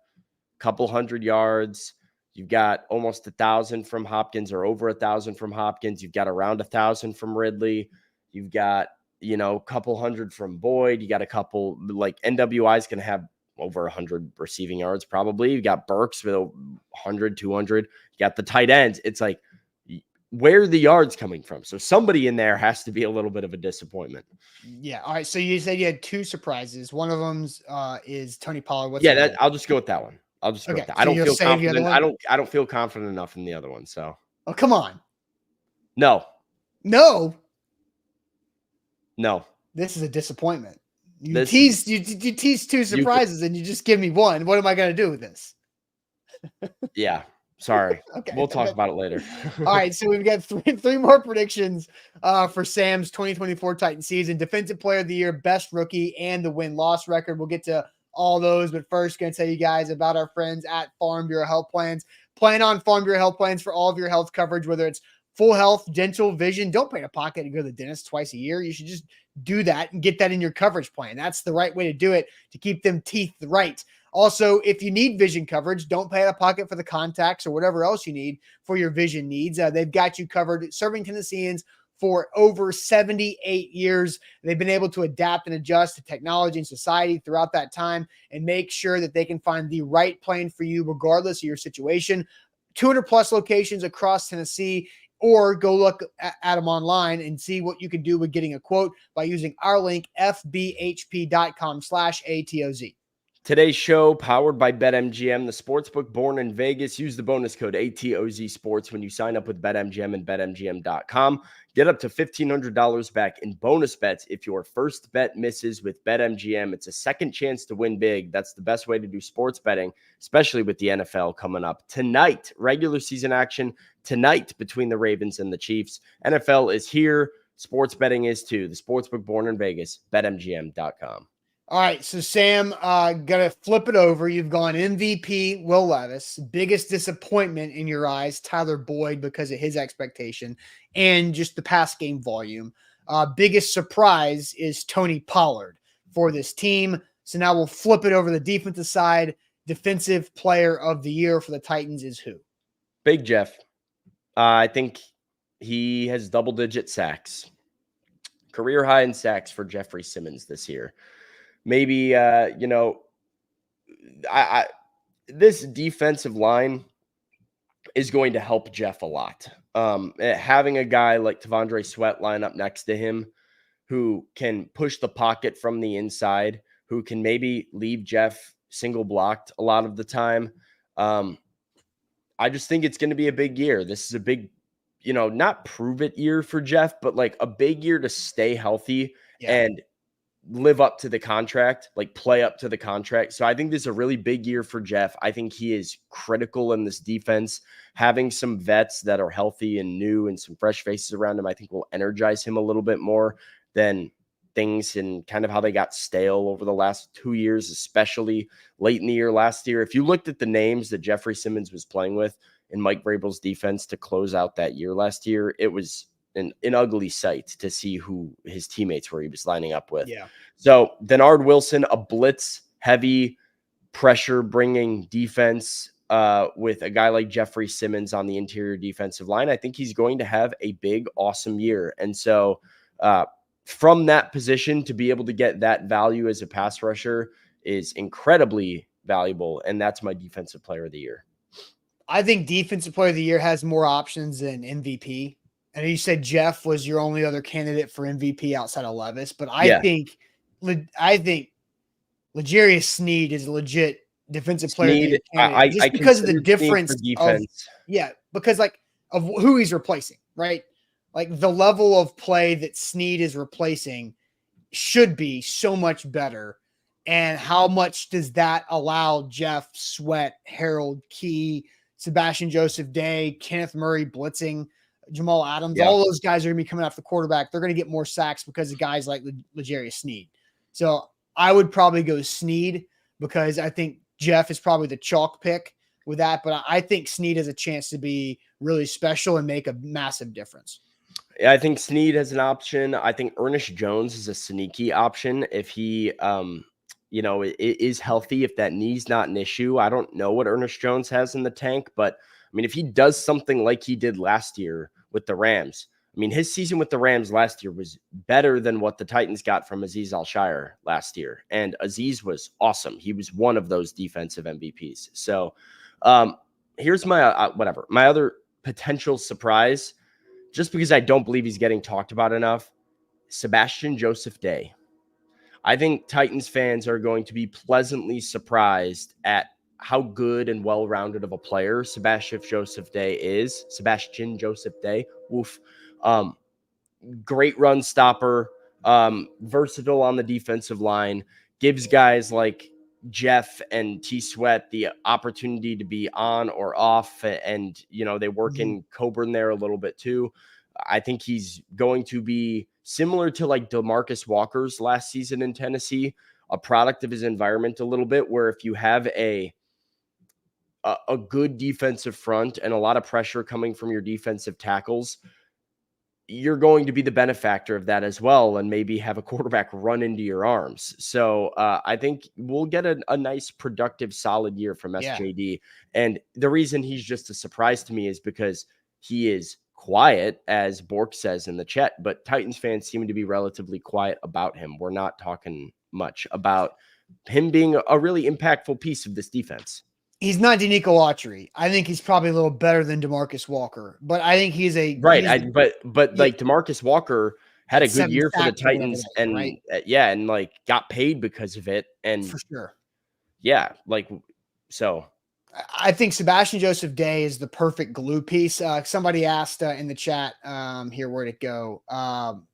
couple hundred yards, you've got almost 1,000 from Hopkins or over 1,000 from Hopkins. You've got around 1,000 from Ridley. You've got, a couple hundred from Boyd. You got a couple, like NWI is going to have over 100 receiving yards probably. You got Burks with 100, 200. You got the tight ends. It's like, where are the yards coming from? So somebody in there has to be a little bit of a disappointment. Yeah. All right. So you said you had 2 surprises. One of them is Tony Pollard. I'll just go with that one. I'll just go with that. So I don't feel confident. I don't feel confident enough in the other one. So. Oh, come on. No. This is a disappointment. You tease 2 surprises and you just give me one. What am I going to do with this? Yeah. Sorry. Okay. We'll talk about it later. All right. So we've got three more predictions for Sam's 2024 Titan season. Defensive Player of the Year, Best Rookie, and the win-loss record. We'll get to all those, but first, going to tell you guys about our friends at Farm Bureau Health Plans. Plan on Farm Bureau Health Plans for all of your health coverage, whether it's full health, dental, vision. Don't pay a pocket to go to the dentist twice a year. You should just do that and get that in your coverage plan. That's the right way to do it to keep them teeth right. Also, if you need vision coverage, don't pay out of pocket for the contacts or whatever else you need for your vision needs. They've got you covered. Serving Tennesseans for over 78 years. They've been able to adapt and adjust to technology and society throughout that time and make sure that they can find the right plan for you regardless of your situation. 200 plus locations across Tennessee, or go look at them online and see what you can do with getting a quote by using our link, fbhp.com/ATOZ. Today's show powered by BetMGM, the sportsbook born in Vegas. Use the bonus code ATOZ Sports when you sign up with BetMGM and BetMGM.com. Get up to $1,500 back in bonus bets if your first bet misses with BetMGM. It's a second chance to win big. That's the best way to do sports betting, especially with the NFL coming up. Tonight, regular season action tonight between the Ravens and the Chiefs. NFL is here. Sports betting is too. The sportsbook born in Vegas, BetMGM.com. All right, so Sam, gonna flip it over. You've gone MVP, Will Levis. Biggest disappointment in your eyes, Tyler Boyd, because of his expectation and just the pass game volume. Biggest surprise is Tony Pollard for this team. So now we'll flip it over the defensive side. Defensive player of the year for the Titans is who? Big Jeff. I think he has double-digit sacks. Career high in sacks for Jeffrey Simmons this year. Maybe, this defensive line is going to help Jeff a lot. Having a guy like T'Vondre Sweat line up next to him who can push the pocket from the inside, who can maybe leave Jeff single blocked a lot of the time. I just think it's going to be a big year. This is a big, not prove it year for Jeff, but like a big year to stay healthy and live up to the contract, like play up to the contract. So I think this is a really big year for Jeff. I think he is critical in this defense. Having some vets that are healthy and new and some fresh faces around him, I think will energize him a little bit more than things and kind of how they got stale over the last 2 years, especially late in the year last year. If you looked at the names that Jeffrey Simmons was playing with in Mike Vrabel's defense to close out that year last year, it was an ugly sight to see who his teammates were he was lining up with. Yeah. So Denard Wilson, a blitz heavy pressure bringing defense with a guy like Jeffrey Simmons on the interior defensive line. I think he's going to have a big, awesome year. And so from that position to be able to get that value as a pass rusher is incredibly valuable. And that's my defensive player of the year. I think defensive player of the year has more options than MVP. And you said Jeff was your only other candidate for MVP outside of Levis, but I think L'Jarius Sneed is a legit defensive player of the year candidate just because of the difference because of who he's replacing, right? Like the level of play that Sneed is replacing should be so much better. And how much does that allow Jeff, Sweat, Harold, Key, Sebastian Joseph Day, Kenneth Murray blitzing, Jamal Adams, all those guys are going to be coming off the quarterback. They're going to get more sacks because of guys like L'Jarius Sneed. So I would probably go Sneed because I think Jeff is probably the chalk pick with that. But I think Sneed has a chance to be really special and make a massive difference. Yeah, I think Sneed has an option. I think Ernest Jones is a sneaky option if he, is healthy, if that knee's not an issue. I don't know what Ernest Jones has in the tank, but I mean, if he does something like he did last year with the Rams, I mean, his season with the Rams last year was better than what the Titans got from Azeez Al-Shire last year. And Azeez was awesome. He was one of those defensive MVPs. So here's my, my other potential surprise, just because I don't believe he's getting talked about enough, Sebastian Joseph Day. I think Titans fans are going to be pleasantly surprised at how good and well-rounded of a player Sebastian Joseph Day is. Woof. Great run stopper, versatile on the defensive line, gives guys like Jeff and T Sweat the opportunity to be on or off. And, they work in Coburn there a little bit too. I think he's going to be similar to like DeMarcus Walker's last season in Tennessee, a product of his environment a little bit, where if you have a good defensive front and a lot of pressure coming from your defensive tackles, you're going to be the benefactor of that as well, and maybe have a quarterback run into your arms. So I think we'll get a nice, productive, solid year from SJD. And the reason he's just a surprise to me is because he is quiet, as Bork says in the chat, but Titans fans seem to be relatively quiet about him. We're not talking much about him being a really impactful piece of this defense. He's not Denico Autry. I think he's probably a little better than DeMarcus Walker, but I think he's a right. Like DeMarcus Walker had a good year for the Titans, and and like got paid because of it, and for sure, so. I think Sebastian Joseph Day is the perfect glue piece. Somebody asked in the chat here, where'd it go?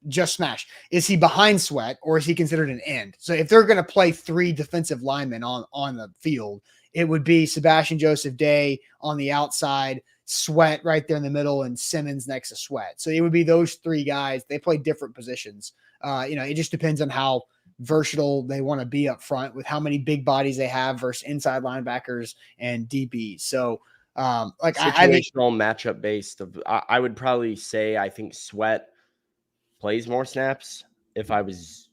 Just Smash. Is he behind Sweat or is he considered an end? So if they're going to play three defensive linemen on the field, it would be Sebastian Joseph Day on the outside, Sweat right there in the middle, and Simmons next to Sweat. So it would be those three guys. They play different positions. It just depends on how versatile they want to be up front with how many big bodies they have versus inside linebackers and DBs. So, like I think matchup based. I would probably say I think Sweat plays more snaps. If I was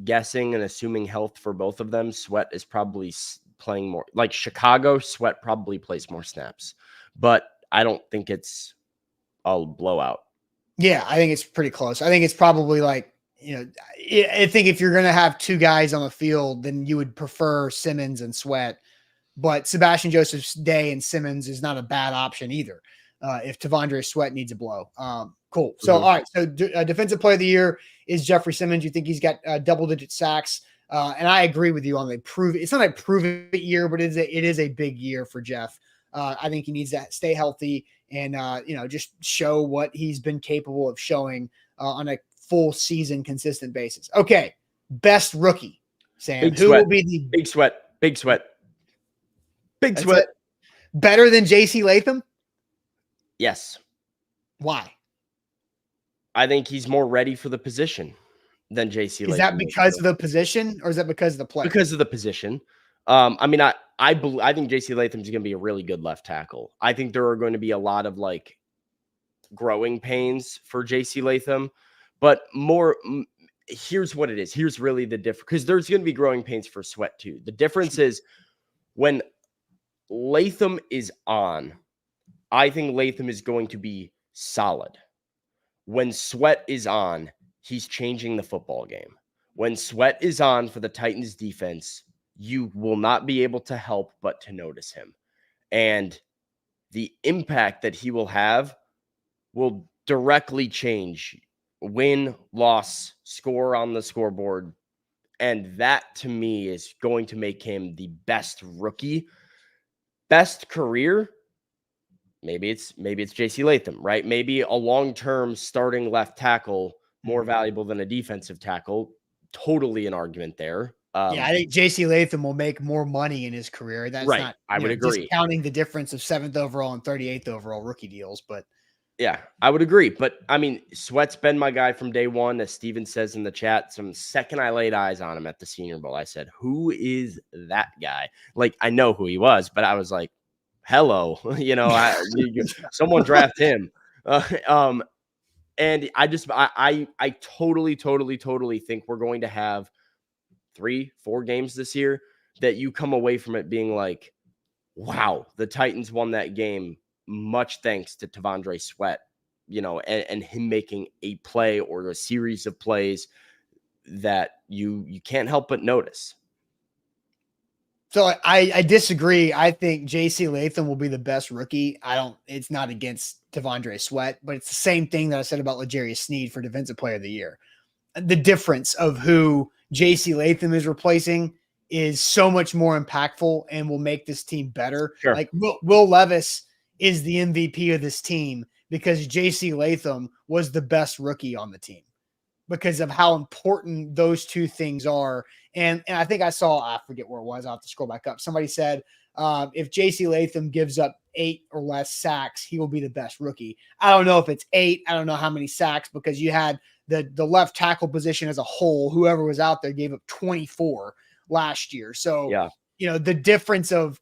guessing and assuming health for both of them, Sweat is probably playing more. Like Chicago, Sweat probably plays more snaps, but I don't think it's a blowout. Yeah, I think it's pretty close. I think it's probably like, I think if you're going to have two guys on the field, then you would prefer Simmons and Sweat. But Sebastian Joseph's Day and Simmons is not a bad option either. If Tavondre Sweat needs a blow. Cool. So, all right. So defensive player of the year is Jeffrey Simmons. You think he's got double-digit sacks. And I agree with you on the it's not a prove it year, but it is a big year for Jeff. I think he needs to stay healthy and, just show what he's been capable of showing on a full season consistent basis. Okay. Best rookie, Sam. Who will be the Big Sweat? Better than JC Latham? Yes. Why? I think he's more ready for the position than JC Latham. Is that because of the position or is that because of the play? Because of the position. I think JC Latham is going to be a really good left tackle. I think there are going to be a lot of like growing pains for JC Latham, but here's what it is. Here's really the difference, because there's going to be growing pains for Sweat too. The difference is when Latham is on, I think Latham is going to be solid. When Sweat is on, he's changing the football game. When Sweat is on for the Titans defense, you will not be able to help but to notice him. And the impact that he will have will directly change win, loss, score on the scoreboard. And that to me is going to make him the best rookie. Best career, maybe it's JC Latham, right? Maybe a long-term starting left tackle more valuable than a defensive tackle. Totally an argument there. I think JC Latham will make more money in his career. That's right. Not, I would agree. Discounting the difference of 7th overall and 38th overall rookie deals, but yeah, I would agree. But I mean, Sweat's been my guy from day one, as Steven says in the chat. From the second I laid eyes on him at the Senior Bowl, I said, "Who is that guy?" Like, I know who he was, but I was like, "Hello," someone draft him. And I totally think we're going to have 3-4 games this year that you come away from it being like, wow, the Titans won that game, much thanks to Tavondre Sweat, and him making a play or a series of plays that you can't help but notice. So I disagree. I think JC Latham will be the best rookie. It's not against Tavondre Sweat, but it's the same thing that I said about L'Jarius Sneed for Defensive Player of the Year. The difference of who JC Latham is replacing is so much more impactful and will make this team better. Sure. Like Will Levis is the MVP of this team because JC Latham was the best rookie on the team because of how important those two things are. And I think I forget where it was. I'll have to scroll back up. Somebody said, if JC Latham gives up 8 or less sacks, he will be the best rookie. I don't know if it's 8. I don't know how many sacks because you had the left tackle position as a whole. Whoever was out there gave up 24 last year. So, yeah. The difference of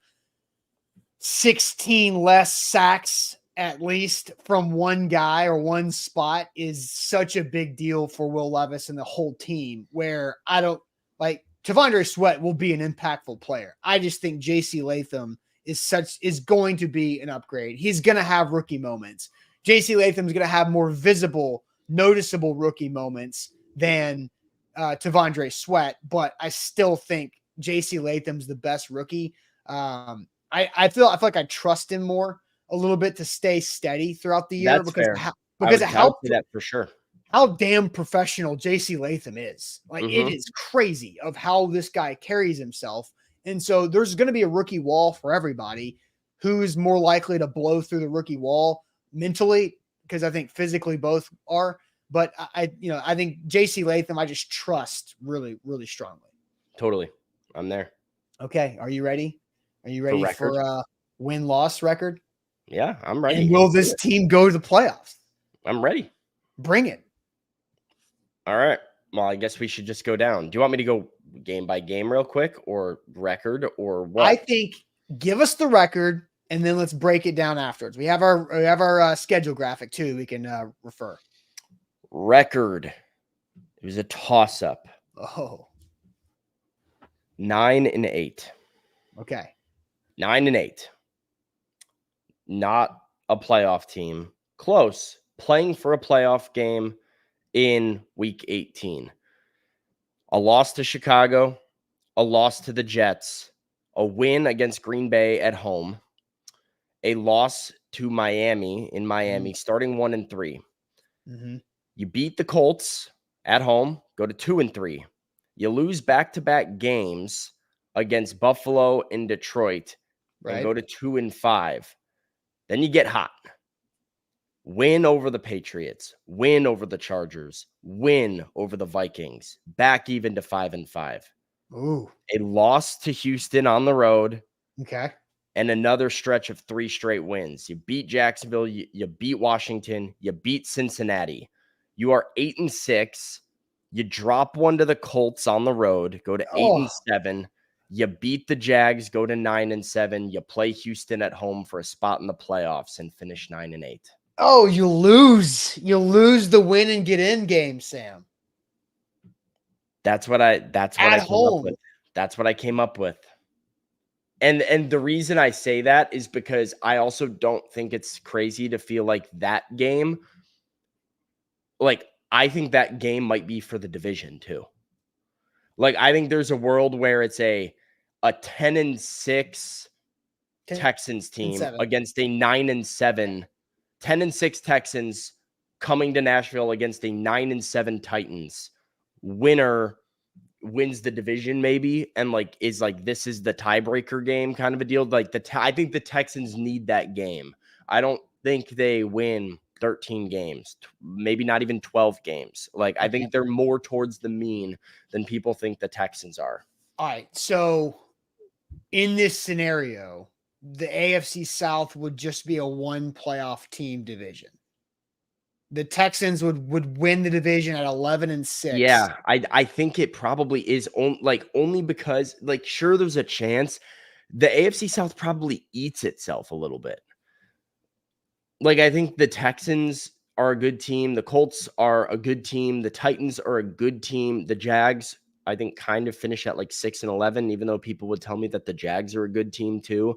16 less sacks at least from one guy or one spot is such a big deal for Will Levis and the whole team, where I don't like Tavondre Sweat will be an impactful player. I just think JC Latham is going to be an upgrade. He's going to have rookie moments. JC Latham is going to have more visible, noticeable rookie moments than Tavondre Sweat, but I still think JC Latham's the best rookie. I feel like I trust him more a little bit to stay steady throughout the year. That's because fair. Because it helps that for sure. How damn professional JC Latham is. Like it is crazy of how this guy carries himself. And so there's going to be a rookie wall for everybody. Who's more likely to blow through the rookie wall mentally? Because I think physically both are. But I think JC Latham, I just trust really, really strongly. Totally. I'm there. Okay. Are you ready? Are you ready for a win-loss record? Yeah, I'm ready. And will this team go to the playoffs? I'm ready. Bring it. All right. Well, I guess we should just go down. Do you want me to go game by game real quick, or record, or what? I think give us the record and then let's break it down afterwards. We have our schedule graphic too. We can refer. Record. It was a toss up. Oh, 9-8. okay. 9-8. Not a playoff team. Close. Playing for a playoff game in week 18. A loss to Chicago, a loss to the Jets, a win against Green Bay at home, a loss to Miami in Miami, starting 1-3. Mm-hmm. You beat the Colts at home, go to 2-3. You lose back-to-back games against Buffalo and Detroit, and go to 2-5. Then you get hot. Win over the Patriots, win over the Chargers, win over the Vikings, back even to 5-5. Ooh. A loss to Houston on the road, Okay. and another stretch of 3 straight wins. You beat Jacksonville, you beat Washington, you beat Cincinnati. You are 8-6. You drop one to the Colts on the road, go to 8-7. You beat the Jags, go to 9-7. You play Houston at home for a spot in the playoffs and finish 9-8. Oh, you lose. You lose the win and get in game, Sam. That's what I came up with. That's what I came up with. And the reason I say that is because I also don't think it's crazy to feel like that game, like I think that game might be for the division too. Like I think there's a world where it's a 10-6 Texans team against a 9-7, 10-6 Texans coming to Nashville against a 9-7 Titans. Winner wins the division maybe, and like is like this is the tiebreaker game kind of a deal. Like I think the Texans need that game. I don't think they win 13 games, maybe not even 12 games. Like I think they're more towards the mean than people think the Texans are. All right, so in this scenario, the AFC South would just be a one playoff team division. The Texans would win the division at 11-6. Yeah, I think it probably is only because like sure there's a chance the AFC South probably eats itself a little bit. Like I think the Texans are a good team, the Colts are a good team, the Titans are a good team, the Jags I think kind of finish at like 6-11, even though people would tell me that the Jags are a good team too.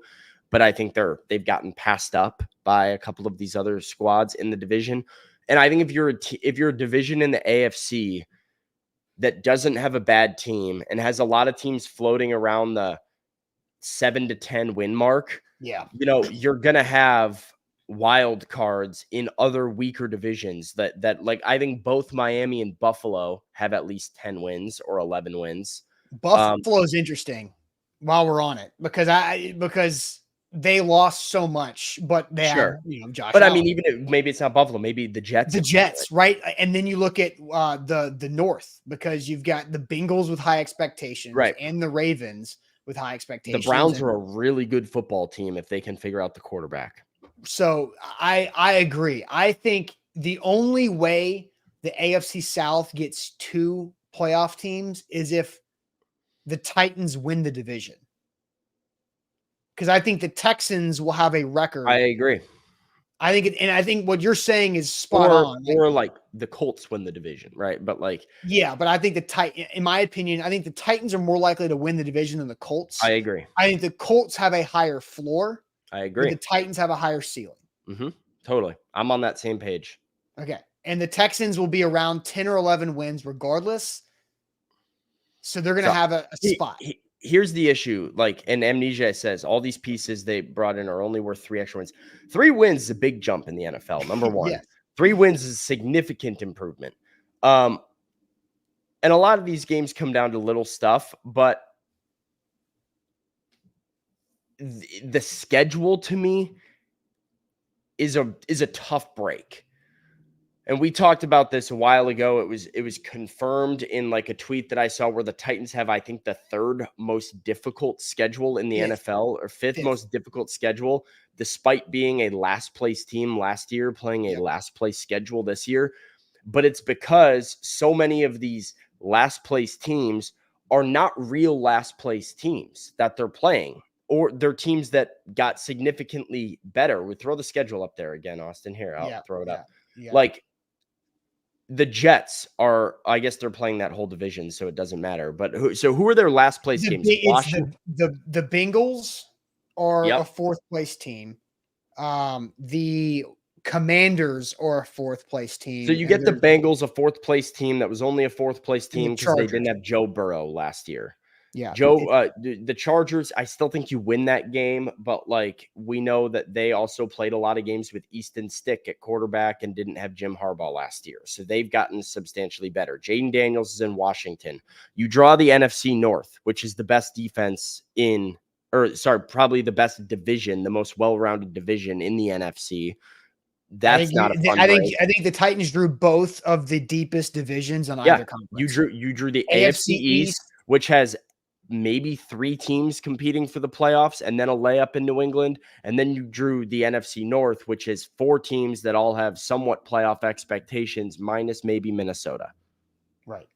But I think they've gotten passed up by a couple of these other squads in the division. And I think if you're a division in the AFC that doesn't have a bad team and has a lot of teams floating around the 7-10 win mark, you're gonna have wild cards in other weaker divisions that like I think both Miami and Buffalo have at least 10 wins or 11 wins. Buffalo's interesting while we're on it because they lost so much, but they have Josh. But Allen. I mean, even if maybe it's not Buffalo, maybe the Jets. The Jets, right? And then you look at the North because you've got the Bengals with high expectations, right, and the Ravens with high expectations. The Browns are a really good football team if they can figure out the quarterback. So I agree. I think the only way the AFC South gets 2 playoff teams is if the Titans win the division. Because I think the Texans will have a record. I agree. I think what you're saying is spot on. Or like the Colts win the division, right? But like, yeah, but I think in my opinion, I think the Titans are more likely to win the division than the Colts. I agree. I think the Colts have a higher floor. I agree. The Titans have a higher ceiling. Mm-hmm. Totally. I'm on that same page. Okay. And the Texans will be around 10 or 11 wins regardless. So they're going to have a spot. Here's the issue. Like, and Amnesia says all these pieces they brought in are only worth 3 extra wins. 3 wins is a big jump in the NFL. Number one, yes. 3 wins is a significant improvement. And a lot of these games come down to little stuff, but the schedule to me is a tough break. And we talked about this a while ago. It was confirmed in like a tweet that I saw where the Titans have, I think, the 3rd most difficult schedule in the NFL, or 5th most difficult schedule, despite being a last place team last year, playing a last place schedule this year. But it's because so many of these last place teams are not real last place teams that they're playing, or they're teams that got significantly better. We throw the schedule up there again, Austin. Here, I'll throw it up. Yeah. Like the Jets are, I guess they're playing that whole division, so it doesn't matter. But who are their last place games? It's the Bengals are Yep. a fourth place team. The Commanders are a fourth place team. So you get the Bengals, a fourth place team that was only a fourth place team because they didn't have Joe Burrow last year. Yeah. The Chargers, I still think you win that game, but like we know that they also played a lot of games with Easton Stick at quarterback and didn't have Jim Harbaugh last year. So they've gotten substantially better. Jaden Daniels is in Washington. You draw the NFC North, which is the best defense probably the best division, the most well-rounded division in the NFC. That's not a fun break. I think the Titans drew both of the deepest divisions on either conference. You drew the AFC East, which has maybe 3 teams competing for the playoffs and then a layup in New England. And then you drew the NFC North, which is 4 teams that all have somewhat playoff expectations, minus maybe Minnesota. Right.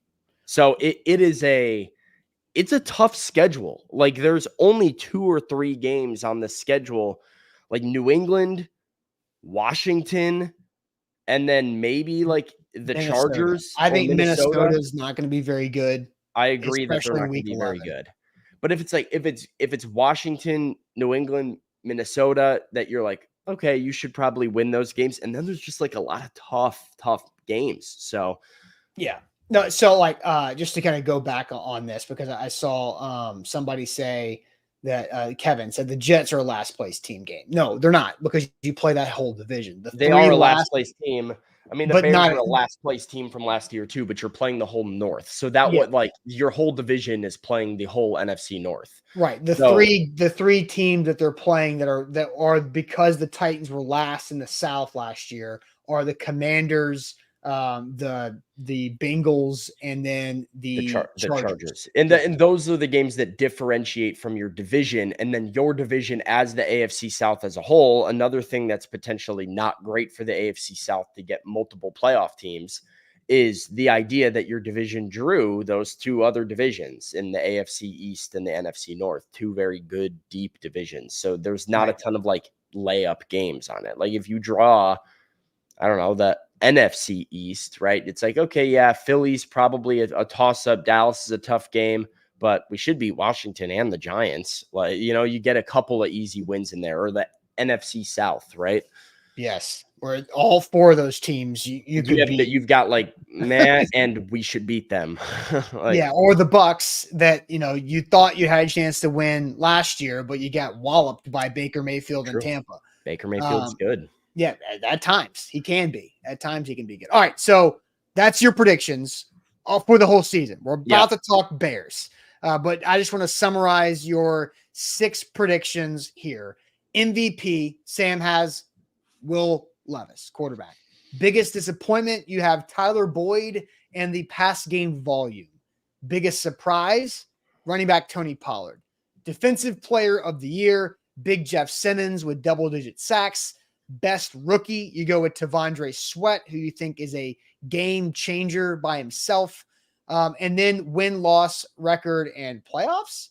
So it's a tough schedule. Like there's only 2 or 3 games on the schedule, like New England, Washington, and then maybe like the Minnesota. Chargers. I think Minnesota is not going to be very good. I agree that they're not going to be very good. But if it's Washington, New England, Minnesota, that you're like, okay, you should probably win those games. And then there's just like a lot of tough games. So yeah. No, so like just to kind of go back on this, because I saw somebody say that Kevin said the Jets are a last place team game. No, they're not, because you play that whole division. They are a last place team. I mean, the Bears are a last place team from last year too, but you're playing the whole North. So your whole division is playing the whole NFC North. Right. The three teams that they're playing that are because the Titans were last in the South last year are the Commanders, the Bengals, and then the Chargers. And those are the games that differentiate from your division, and then your division as the AFC South as a whole. Another thing that's potentially not great for the AFC South to get multiple playoff teams is the idea that your division drew those 2 other divisions in the AFC East and the NFC North, 2 very good deep divisions. So there's not a ton of like layup games on it. Like if you draw, I don't know, the NFC East, right? It's like, okay, yeah, Philly's probably a toss-up. Dallas is a tough game, but we should beat Washington and the Giants. Like, you get a couple of easy wins in there, or the NFC South, right? Yes, where all 4 of those teams you could beat. You've got like, man, and we should beat them. Or the Bucks that you thought you had a chance to win last year, but you got walloped by Baker Mayfield in Tampa. Baker Mayfield's good. Yeah, at times he can be. At times he can be good. All right, so that's your predictions for the whole season. We're about to talk Bears, but I just want to summarize your 6 predictions here. MVP, Sam has Will Levis, quarterback. Biggest disappointment, you have Tyler Boyd and the pass game volume. Biggest surprise, running back Tony Pollard. Defensive player of the year, Big Jeff Simmons with double-digit sacks. Best rookie, you go with Tavondre Sweat, who you think is a game changer by himself. And then win-loss record and playoffs,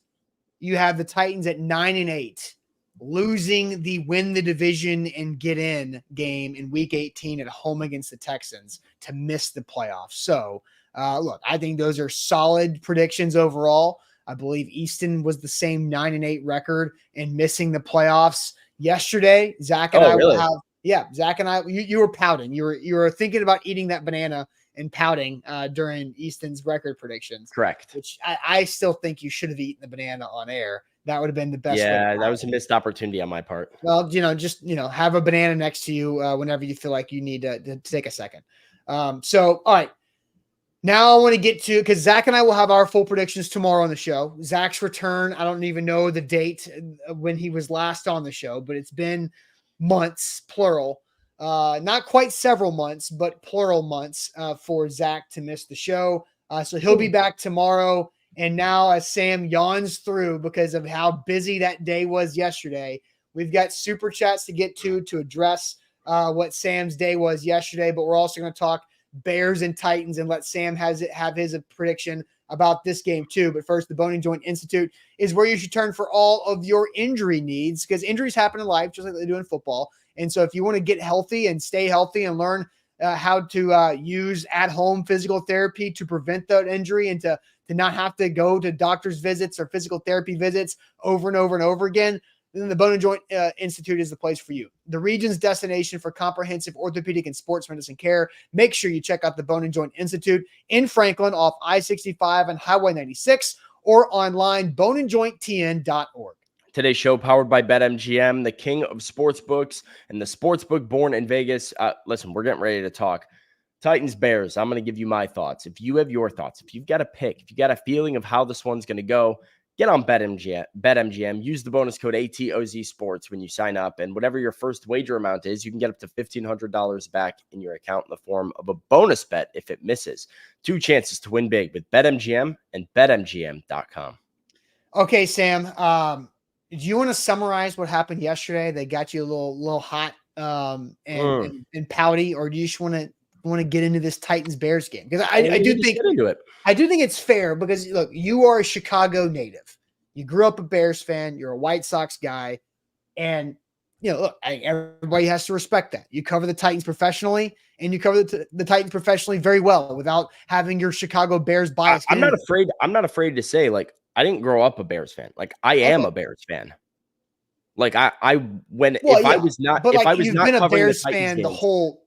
you have the Titans at 9-8, losing the win the division and get in game in week 18 at home against the Texans to miss the playoffs. So, look, I think those are solid predictions overall. I believe Easton was the same 9-8 record and missing the playoffs. Yesterday, Zach and I will have, Zach and I, you were pouting. You were thinking about eating that banana and pouting during Easton's record predictions. Correct. Which I still think you should have eaten the banana on air. That would have been the best. Yeah, that was a missed opportunity on my part. Well, just have a banana next to you whenever you feel like you need to take a second. So, all right. Now I want to get to, because Zach and I will have our full predictions tomorrow on the show. Zach's return, I don't even know the date when he was last on the show, but it's been months, plural. Not quite several months, but plural months for Zach to miss the show. So he'll be back tomorrow. And now as Sam yawns through because of how busy that day was yesterday, we've got super chats to get to address what Sam's day was yesterday, but we're also going to talk Bears and Titans, and let Sam have his prediction about this game too. But first, the Bone and Joint Institute is where you should turn for all of your injury needs, because injuries happen in life just like they do in football. And so if you want to get healthy and stay healthy and learn how to use at-home physical therapy to prevent that injury and to not have to go to doctor's visits or physical therapy visits over and over and over again, then the Bone and Joint Institute is the place for you. The region's destination for comprehensive orthopedic and sports medicine care. Make sure you check out the Bone and Joint Institute in Franklin off I-65 and Highway 96, or online, boneandjointtn.org. Today's show powered by BetMGM, the king of sportsbooks and the sportsbook born in Vegas. Listen, we're getting ready to talk Titans, Bears. I'm going to give you my thoughts. If you have your thoughts, if you've got a pick, if you got a feeling of how this one's going to go, get on BetMGM. Use the bonus code ATOZ Sports when you sign up, and whatever your first wager amount is, you can get up to $1,500 back in your account in the form of a bonus bet if it misses. 2 chances to win big with BetMGM and BetMGM.com. Okay, Sam. Do you want to summarize what happened yesterday? They got you a little hot and pouty, or do you just want to get into this Titans Bears game? Because I do think into it. I do think it's fair, because look, you are a Chicago native. You grew up a Bears fan. You're a White Sox guy, and look, everybody has to respect that. You cover the Titans professionally, and you cover the Titans professionally very well without having your Chicago Bears bias. I'm not afraid. I'm not afraid to say, like, I didn't grow up a Bears fan. Like, I am a Bears fan. Like, I was not been a Bears fan games, the whole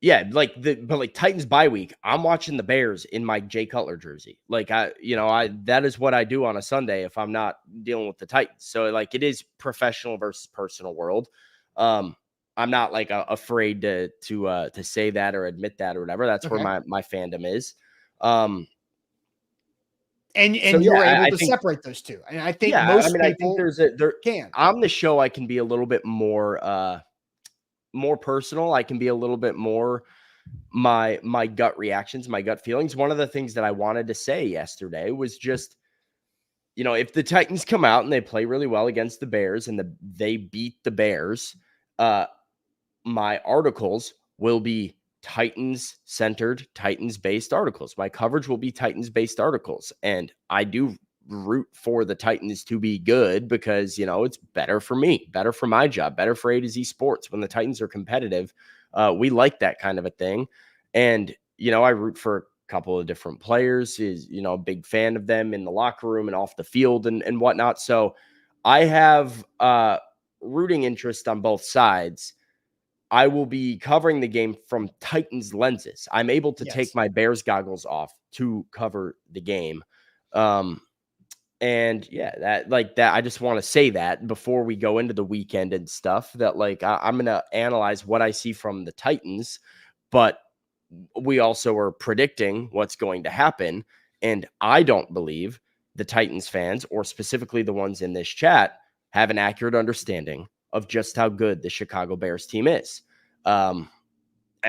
but Titans bye week, I'm watching the Bears in my Jay Cutler jersey. Like, that is what I do on a Sunday if I'm not dealing with the Titans. So, like, it is professional versus personal world. I'm not like afraid to say that or admit that or whatever. That's where my fandom is. And you were able to separate those two. And I think most people can. On the show, I can be a little bit more personal. I can be a little bit more my gut reactions, my gut feelings. One of the things that I wanted to say yesterday was just, if the Titans come out and they play really well against the Bears and they beat the Bears, my articles will be Titans-centered, Titans-based articles. My coverage will be Titans-based articles. And I do root for the Titans to be good because, it's better for me, better for my job, better for A to Z Sports. When the Titans are competitive, we like that kind of a thing. And, I root for a couple of different players, a big fan of them in the locker room and off the field and whatnot. So I have rooting interest on both sides. I will be covering the game from Titans lenses. I'm able to take my Bears goggles off to cover the game. I just want to say that before we go into the weekend and stuff, that I'm going to analyze what I see from the Titans, but we also are predicting what's going to happen. And I don't believe the Titans fans, or specifically the ones in this chat, have an accurate understanding of just how good the Chicago Bears team is. And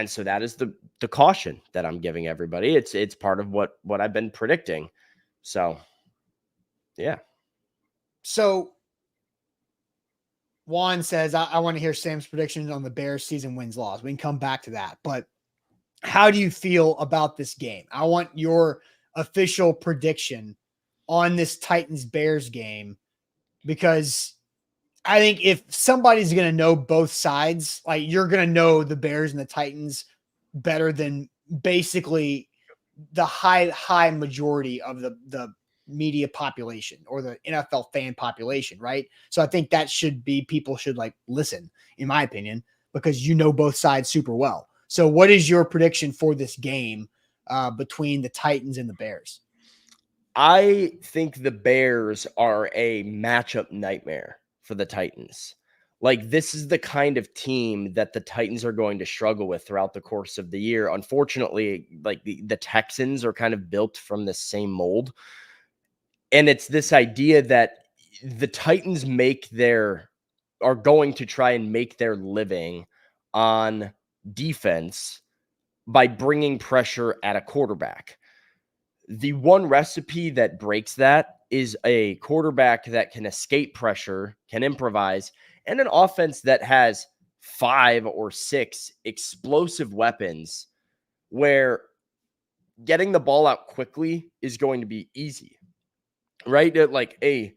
so that is the caution that I'm giving everybody. It's part of what I've been predicting. So, yeah. So Juan says, I want to hear Sam's predictions on the Bears season wins loss. We can come back to that, but how do you feel about this game? I want your official prediction on this Titans Bears game, because I think if somebody's going to know both sides, like, you're going to know the Bears and the Titans better than basically the high majority of the media population or the NFL fan population, right? So I think that people should listen, in my opinion, because both sides super well. So what is your prediction for this game between the Titans and the Bears? I think the Bears are a matchup nightmare for the Titans. This is the kind of team that the Titans are going to struggle with throughout the course of the year. Unfortunately, the Texans are kind of built from the same mold. And it's this idea that the Titans are going to try and make their living on defense by bringing pressure at a quarterback. The one recipe that breaks that is a quarterback that can escape pressure, can improvise, and an offense that has 5 or 6 explosive weapons where getting the ball out quickly is going to be easy, right? Like a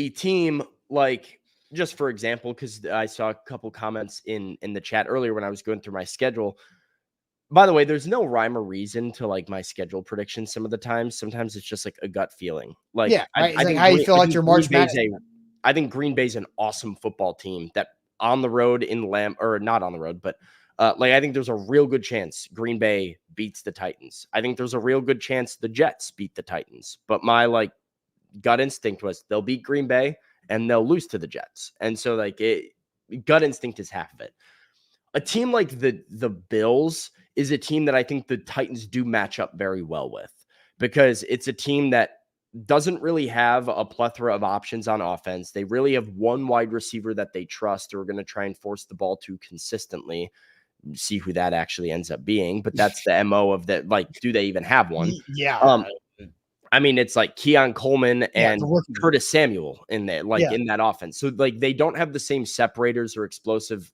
team like, just for example, because I saw a couple comments in the chat earlier when I was going through my schedule. By the way, there's no rhyme or reason to like my schedule predictions some of the times. Sometimes it's just like a gut feeling. Like, Yeah, right. It's I like think how you feel like your March Madness. I think Green Bay's an awesome football team that on the road in or not on the road, but like I think there's a real good chance Green Bay beats the Titans. I think there's a real good chance the Jets beat the Titans. But my like gut instinct was they'll beat Green Bay and they'll lose to the Jets. And so like gut instinct is half of it. A team like the Bills is a team that I think the Titans do match up very well with, because it's a team that doesn't really have a plethora of options on offense. They really have one wide receiver that they trust or are going to try and force the ball to consistently. See who that actually ends up being, but that's the MO of that. Like, do they even have one? Yeah. I mean, it's like Keon Coleman and Yeah, Curtis Samuel in there, like in that offense. So like they don't have the same separators or explosive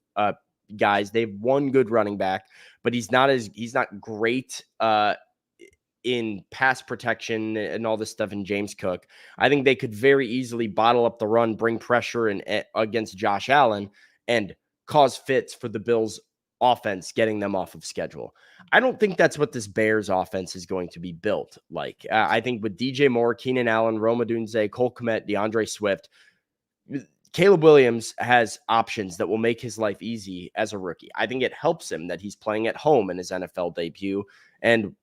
guys. They have one good running back, but he's not great in pass protection and all this stuff in James Cook. I think they could very easily bottle up the run, bring pressure against Josh Allen, and cause fits for the Bills offense, getting them off of schedule. I don't think that's what this Bears offense is going to be built like. I think with DJ Moore, Keenan Allen, Rome Odunze, Cole Kmet, DeAndre Swift, Caleb Williams has options that will make his life easy as a rookie. I think it helps him that he's playing at home in his NFL debut, and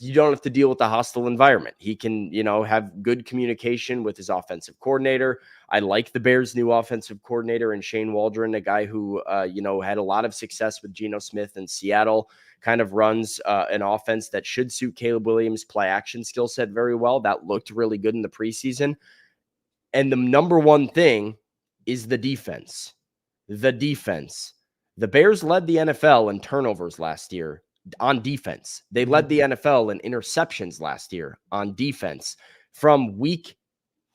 you don't have to deal with the hostile environment. He can, have good communication with his offensive coordinator. I like the Bears' new offensive coordinator and Shane Waldron, a guy who, had a lot of success with Geno Smith in Seattle, kind of runs an offense that should suit Caleb Williams' play action skill set very well. That looked really good in the preseason. And the number one thing is the defense. The defense. The Bears led the NFL in turnovers last year on defense. They led the NFL in interceptions last year on defense. From week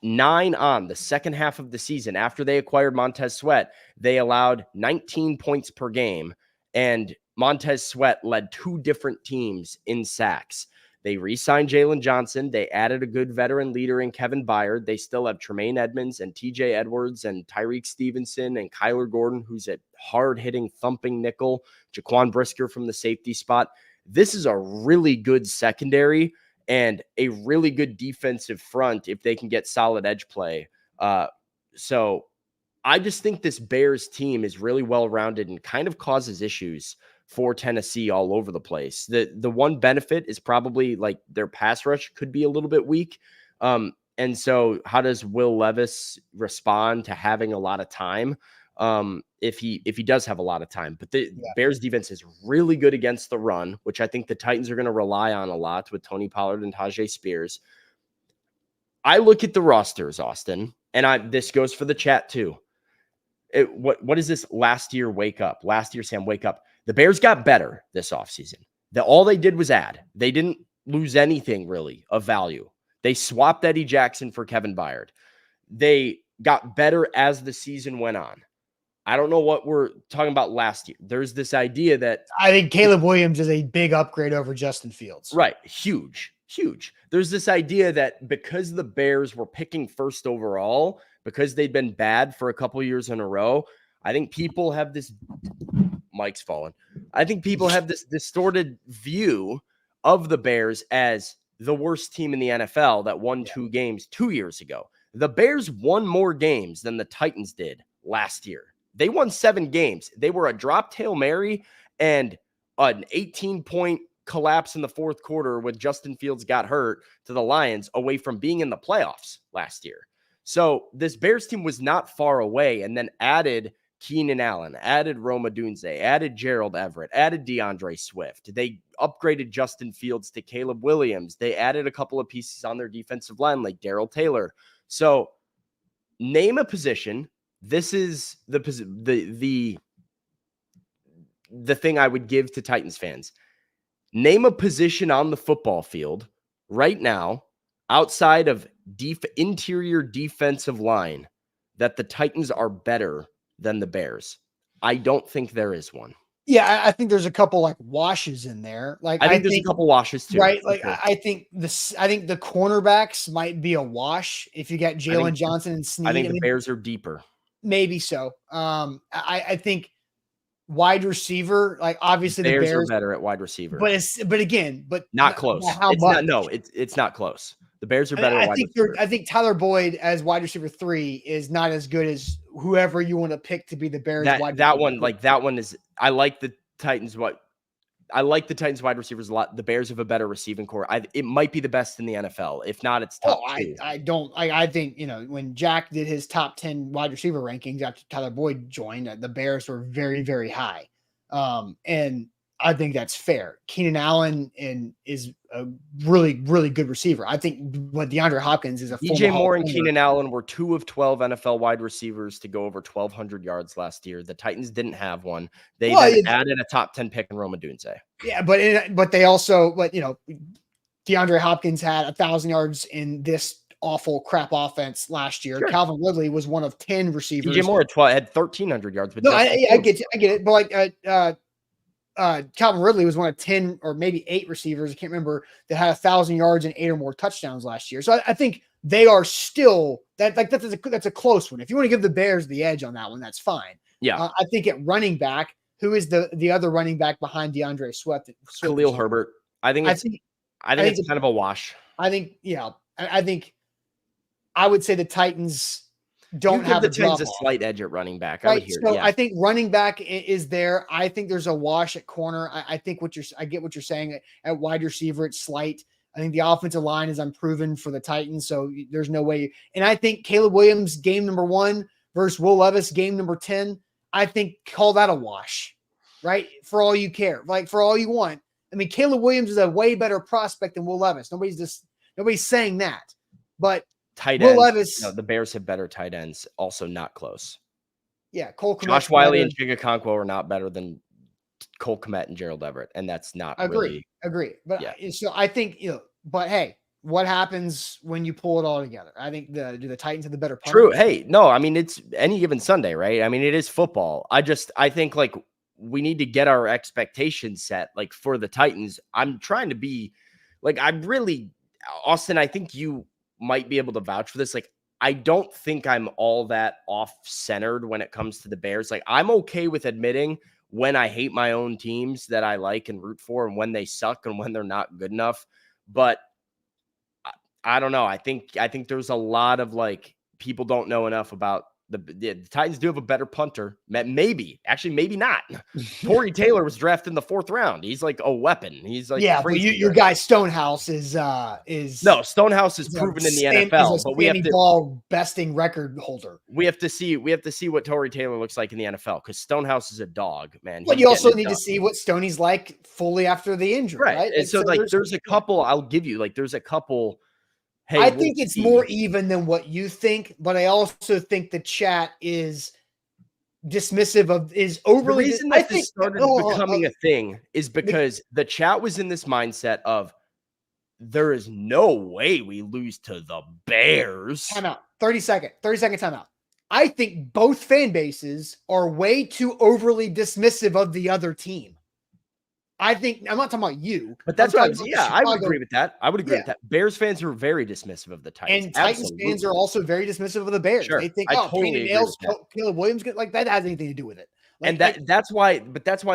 9 on, the second half of the season, after they acquired Montez Sweat, they allowed 19 points per game, and Montez Sweat led 2 different teams in sacks. They re-signed Jalen Johnson. They added a good veteran leader in Kevin Byard. They still have Tremaine Edmonds and TJ Edwards and Tyreek Stevenson and Kyler Gordon, who's a hard-hitting, thumping nickel, Jaquan Brisker from the safety spot. This is a really good secondary and a really good defensive front if they can get solid edge play. So I just think this Bears team is really well-rounded and kind of causes issues for Tennessee all over the place. The one benefit is probably like their pass rush could be a little bit weak. And so how does Will Levis respond to having a lot of time? If he does have a lot of time, but the Bears defense is really good against the run, which I think the Titans are going to rely on a lot with Tony Pollard and Tajay Spears. I look at the rosters, Austin, and this goes for the chat too. What is this last year wake up? Last year, Sam, wake up. The Bears got better this offseason. All they did was add. They didn't lose anything really of value. They swapped Eddie Jackson for Kevin Byard. They got better as the season went on. I don't know what we're talking about last year. There's this idea that I think Caleb Williams is a big upgrade over Justin Fields. Right. Huge. There's this idea that because the Bears were picking first overall, because they'd been bad for a couple years in a row, I think people have this mic's fallen. I think people have this distorted view of the Bears as the worst team in the NFL that won 2 games 2 years ago. The Bears won more games than the Titans did last year. They won 7 games. They were a dropped Hail Mary and an 18-point collapse in the fourth quarter when Justin Fields got hurt to the Lions away from being in the playoffs last year. So this Bears team was not far away, and then added Keenan Allen, added Rome Odunze, added Gerald Everett, added DeAndre Swift. They upgraded Justin Fields to Caleb Williams. They added a couple of pieces on their defensive line like Darrell Taylor. So name a position. This is the thing I would give to Titans fans. Name a position on the football field right now outside of interior defensive line that the Titans are better than the Bears. I don't think there is one. Yeah, I think there's a couple like washes in there. Like I think there's a couple washes too. right? For Like sure. I think the cornerbacks might be a wash if you got Jalen Johnson and I Snead. think the Bears are deeper. Maybe so. I think wide receiver, like obviously the Bears are Bears, better at wide receiver, but again, not close. how It's much? not. No, it's not close. The Bears are better at wide receiver. I think Tyler Boyd as wide receiver 3 is not as good as whoever you want to pick to be the Bears wide That receiver one, 3. like that one is. I like the Titans. I like the Titans wide receivers a lot. The Bears have a better receiving core. It might be the best in the NFL. If not, it's top two. I think, when Jack did his top 10 wide receiver rankings after Tyler Boyd joined, the Bears were very, very high. And I think that's fair. Keenan Allen is a really, really good receiver. I think what DeAndre Hopkins is a DJ Moore and Keenan Allen were 2 of 12 NFL wide receivers to go over 1,200 yards last year. The Titans didn't have one. They added a top 10 pick in Rome Odunze. Yeah, but they also, DeAndre Hopkins had 1,000 yards in this awful crap offense last year. Sure. Calvin Ridley was one of 10 receivers. DJ Moore had 1,300 yards. But no, I get it. But Calvin Ridley was one of 10 or maybe 8 receivers, I can't remember, that had 1,000 yards and 8 or more touchdowns last year. So I think they are still that's a close one. If you want to give the Bears the edge on that one, that's fine. Yeah, I think at running back, who is the other running back behind DeAndre Swift? Khalil Herbert. I think it's kind of a wash. I think I would say the Titans don't have the Titans a slight edge at running back. Right. I think running back is there. I think there's a wash at corner. I think I get what you're saying at wide receiver. It's slight. I think the offensive line is unproven for the Titans, so there's no way. And I think Caleb Williams game number 1 versus Will Levis game number 10. I think call that a wash, right? For all you care, like for all you want. I mean, Caleb Williams is a way better prospect than Will Levis. Nobody's saying that, but tight ends. Will Levis, the Bears have better tight ends. Also, not close. Yeah, Cole Kmet, Josh Wiley and Chigakonkwo are not better than Cole Kmet and Gerald Everett, and that's not agree. But yeah. So I think But hey, what happens when you pull it all together? I think do the Titans have the better punter? True. Hey, no, I mean it's any given Sunday, right? I mean it is football. I think like we need to get our expectations set like for the Titans. I'm trying to be like Austin, I think you might be able to vouch for this. Like, I don't think I'm all that off-centered when it comes to the Bears. Like, I'm okay with admitting when I hate my own teams that I like and root for and when they suck and when they're not good enough. But I don't know. I think there's a lot of like people don't know enough about the Titans do have a better punter. Maybe not. Torrey Taylor was drafted in the 4th round. He's like a weapon. He's like but your guy Stonehouse is no Stonehouse is proven in the NFL. But we have to ball besting record holder. We have to see what Torrey Taylor looks like in the NFL because Stonehouse is a dog, man. But you also need to see what Stoney's like fully after the injury, right? And so there's a couple. I'll give you there's a couple. Hey, I think it's more even than what you think, but I also think the chat is dismissive of overly. The reason that this started becoming a thing is because the chat was in this mindset of there is no way we lose to the Bears. Time out. 30-second timeout. I think both fan bases are way too overly dismissive of the other team. I think I'm not talking about you, but that's what I would agree with that. I would agree with that. Bears fans are very dismissive of the Titans, and Titans fans are also very dismissive of the Bears. Sure. They think, totally nails Caleb Williams, like that has anything to do with it. Like, and that's why.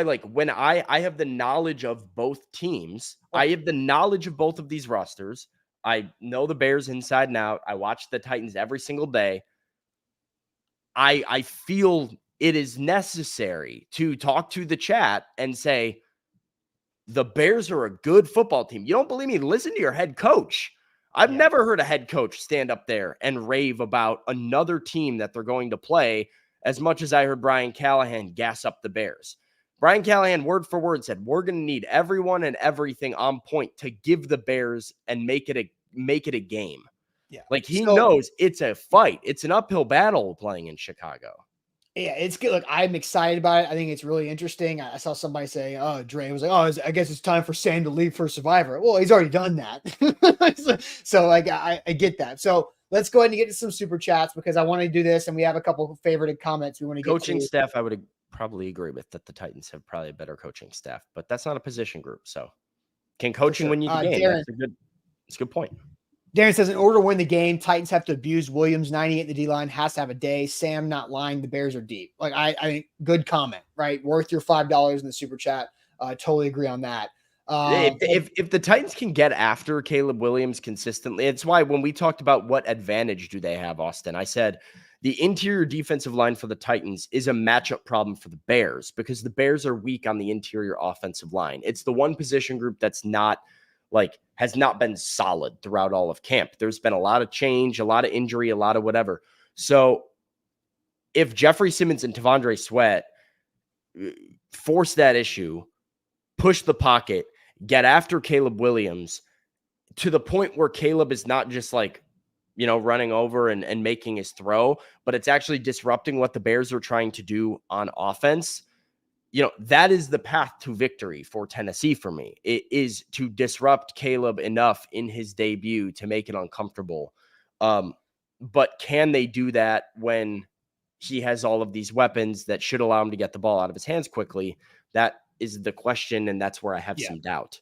Like when I have the knowledge of both teams, I have the knowledge of both of these rosters. I know the Bears inside and out. I watch the Titans every single day. I feel it is necessary to talk to the chat and say, the Bears are a good football team. You don't believe me? Listen to your head coach. I've never heard a head coach stand up there and rave about another team that they're going to play as much as I heard Brian Callahan gas up the Bears. Brian Callahan, word for word, said, we're going to need everyone and everything on point to give the Bears and make it a game. Yeah. Like he knows it's a fight. It's an uphill battle playing in Chicago. Yeah, it's good. Look, I'm excited about it. I think it's really interesting. I saw somebody say, Dre was like, I guess it's time for Sam to leave for Survivor. Well, he's already done that. so I get that. So let's go ahead and get to some super chats because I want to do this and we have a couple of favorited comments we want to get to. Coaching staff, I would probably agree with that. The Titans have probably a better coaching staff, but that's not a position group. So can coaching sure. win you the game? Darren, That's a good point. Darren says, in order to win the game, Titans have to abuse Williams. 98 in the D-line has to have a day. Sam not lying. The Bears are deep. Like, I think good comment, right? Worth your $5 in the super chat. Totally agree on that. If the Titans can get after Caleb Williams consistently, it's why when we talked about what advantage do they have, Austin, I said the interior defensive line for the Titans is a matchup problem for the Bears because the Bears are weak on the interior offensive line. It's the one position group that's has not been solid throughout all of camp. There's been a lot of change, a lot of injury, a lot of whatever. So if Jeffrey Simmons and Tavondre Sweat force that issue, push the pocket, get after Caleb Williams to the point where Caleb is not just running over and making his throw, but it's actually disrupting what the Bears are trying to do on offense. That is the path to victory for Tennessee for me. It is to disrupt Caleb enough in his debut to make it uncomfortable. But can they do that when he has all of these weapons that should allow him to get the ball out of his hands quickly? That is the question, and that's where I have some doubt.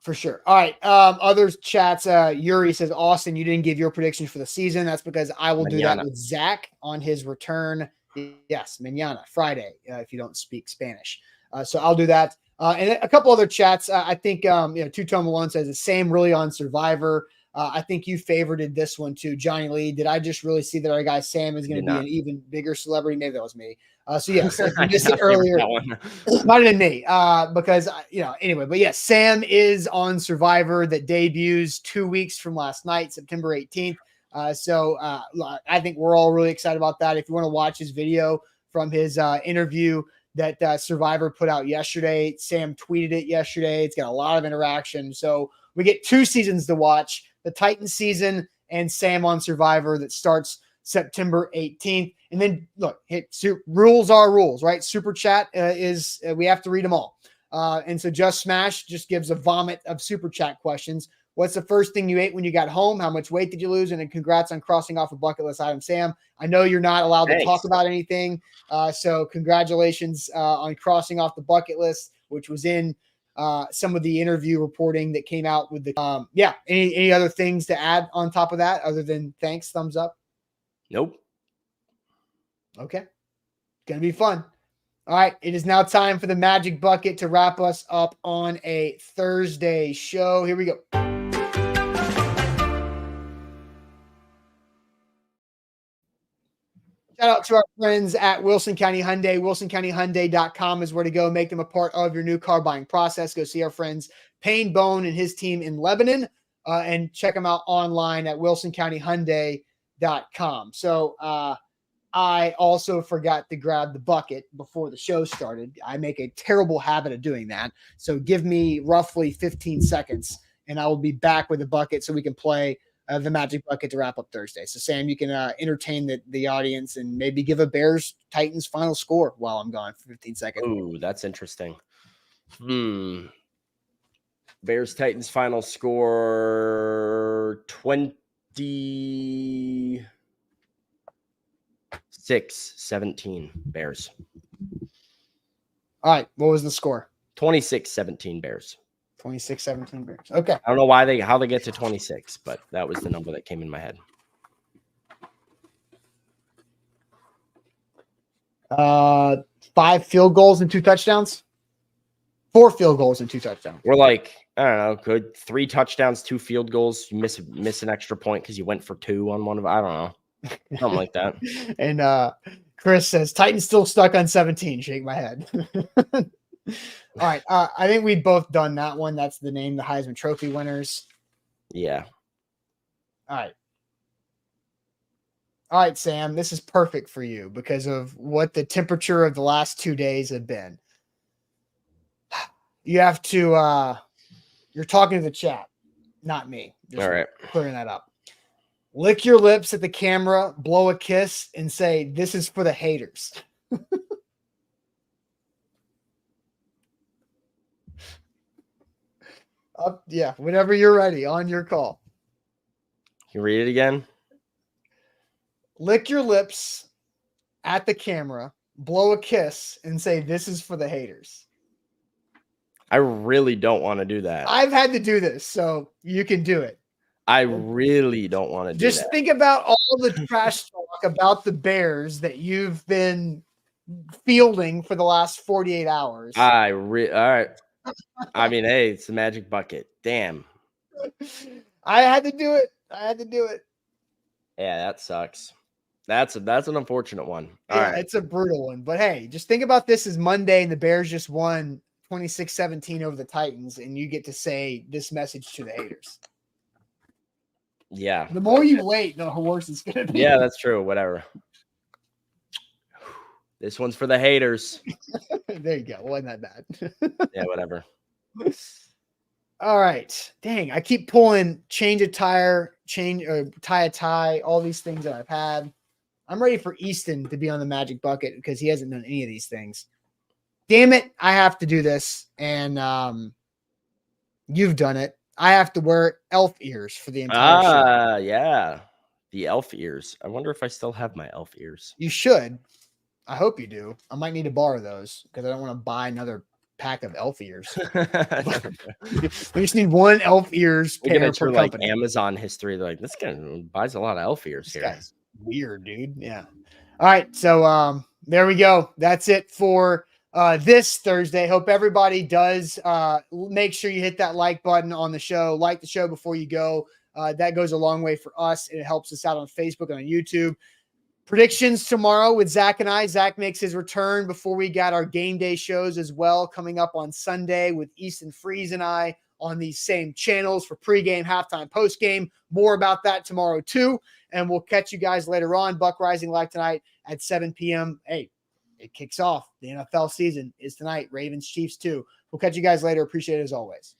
For sure. All right. Other chats. Yuri says, Austin, you didn't give your predictions for the season. That's because I will do that with Zach on his return. Yes, mañana, Friday, if you don't speak Spanish. So I'll do that. And a couple other chats. I think, Two-Tone Malone says, the same really on Survivor. I think you favorited this one too, Johnny Lee. Did I just really see that our guy Sam is going to be an even bigger celebrity? Maybe that was me. So yes, if you missed it earlier, might have been me. Because anyway, but yes, Sam is on Survivor that debuts 2 weeks from last night, September 18th. So I think we're all really excited about that. If you want to watch his video from his interview that Survivor put out yesterday, Sam tweeted it yesterday. It's got a lot of interaction. So we get 2 seasons to watch, the Titans season and Sam on Survivor that starts September 18th. And then look, rules are rules, right? Super chat is we have to read them all. And so Just Smash just gives a vomit of super chat questions. What's the first thing you ate when you got home? How much weight did you lose? And then congrats on crossing off a bucket list item, Sam. I know you're not allowed to talk about anything. So congratulations on crossing off the bucket list, which was in some of the interview reporting that came out with the, any other things to add on top of that other than thanks, thumbs up? Nope. Okay. Gonna be fun. All right. It is now time for the Magic Bucket to wrap us up on a Thursday show. Here we go. Shout out to our friends at Wilson County Hyundai. WilsonCountyHyundai.com is where to go. Make them a part of your new car buying process. Go see our friends Payne Bone and his team in Lebanon, and check them out online at WilsonCountyHyundai.com. So I also forgot to grab the bucket before the show started. I make a terrible habit of doing that. So give me roughly 15 seconds, and I will be back with the bucket so we can play the Magic Bucket to wrap up Thursday. So, Sam, you can entertain the audience and maybe give a Bears-Titans final score while I'm gone for 15 seconds. Ooh, that's interesting. Bears-Titans final score 26-17 Bears. All right. What was the score? 26-17 Bears. 26-17 Bears. Okay. I don't know how they get to 26, but that was the number that came in my head. 5 field goals and 2 touchdowns. 4 field goals and 2 touchdowns. We're like, I don't know, good 3 touchdowns, 2 field goals. You miss an extra point because you went for 2 on one of. I don't know, something like that. And Chris says Titans still stuck on 17. Shake my head. All right. I think we've both done that one. That's the name, the Heisman Trophy winners. Yeah. All right, Sam. This is perfect for you because of what the temperature of the last 2 days have been. You have to you're talking to the chat, not me. Just all right. Clearing that up. Lick your lips at the camera, blow a kiss, and say, "This is for the haters." Yeah, whenever you're ready, on your call. Can you read it again? Lick your lips at the camera, blow a kiss and say, "This is for the haters"? I really don't want to do that. I've had to do this, so you can do it. I really don't want to do Just that. think about all the trash talk about the Bears that you've been fielding for the last 48 hours. All right. I mean, hey, it's the magic bucket. Damn. I had to do it. Yeah, that sucks. That's an unfortunate one. All Yeah, right. it's a brutal one. But hey, just think about this as Monday and the Bears just won 26-17 over the Titans, and you get to say this message to the haters. Yeah. The more you wait, the worse it's going to be. Yeah, that's true. Whatever. This one's for the haters. There you go. Wasn't that bad? Yeah, whatever. All right. Dang, I keep pulling change a tire, tie a tie, all these things that I've had. I'm ready for Easton to be on the magic bucket because he hasn't done any of these things. Damn it, I have to do this. And you've done it. I have to wear elf ears for the entire show. Yeah. The elf ears. I wonder if I still have my elf ears. You should. I hope you do. I might need to borrow those because I don't want to buy another pack of elf ears. We just need one elf ears pair per company. Like Amazon history. They're like, this guy buys a lot of elf ears here. Guy's weird, dude. Yeah. All right. So there we go. That's it for this Thursday. Hope everybody does make sure you hit that like button on the show. Like the show before you go. That goes a long way for us. It helps us out on Facebook and on YouTube. Predictions tomorrow with Zach and I. Zach makes his return before we got our game day shows as well coming up on Sunday with Easton Freeze and I on these same channels for pregame, halftime, postgame. More about that tomorrow too. And we'll catch you guys later on. Buck Rising Live tonight at 7 p.m. Hey, it kicks off. The NFL season is tonight. Ravens, Chiefs too. We'll catch you guys later. Appreciate it as always.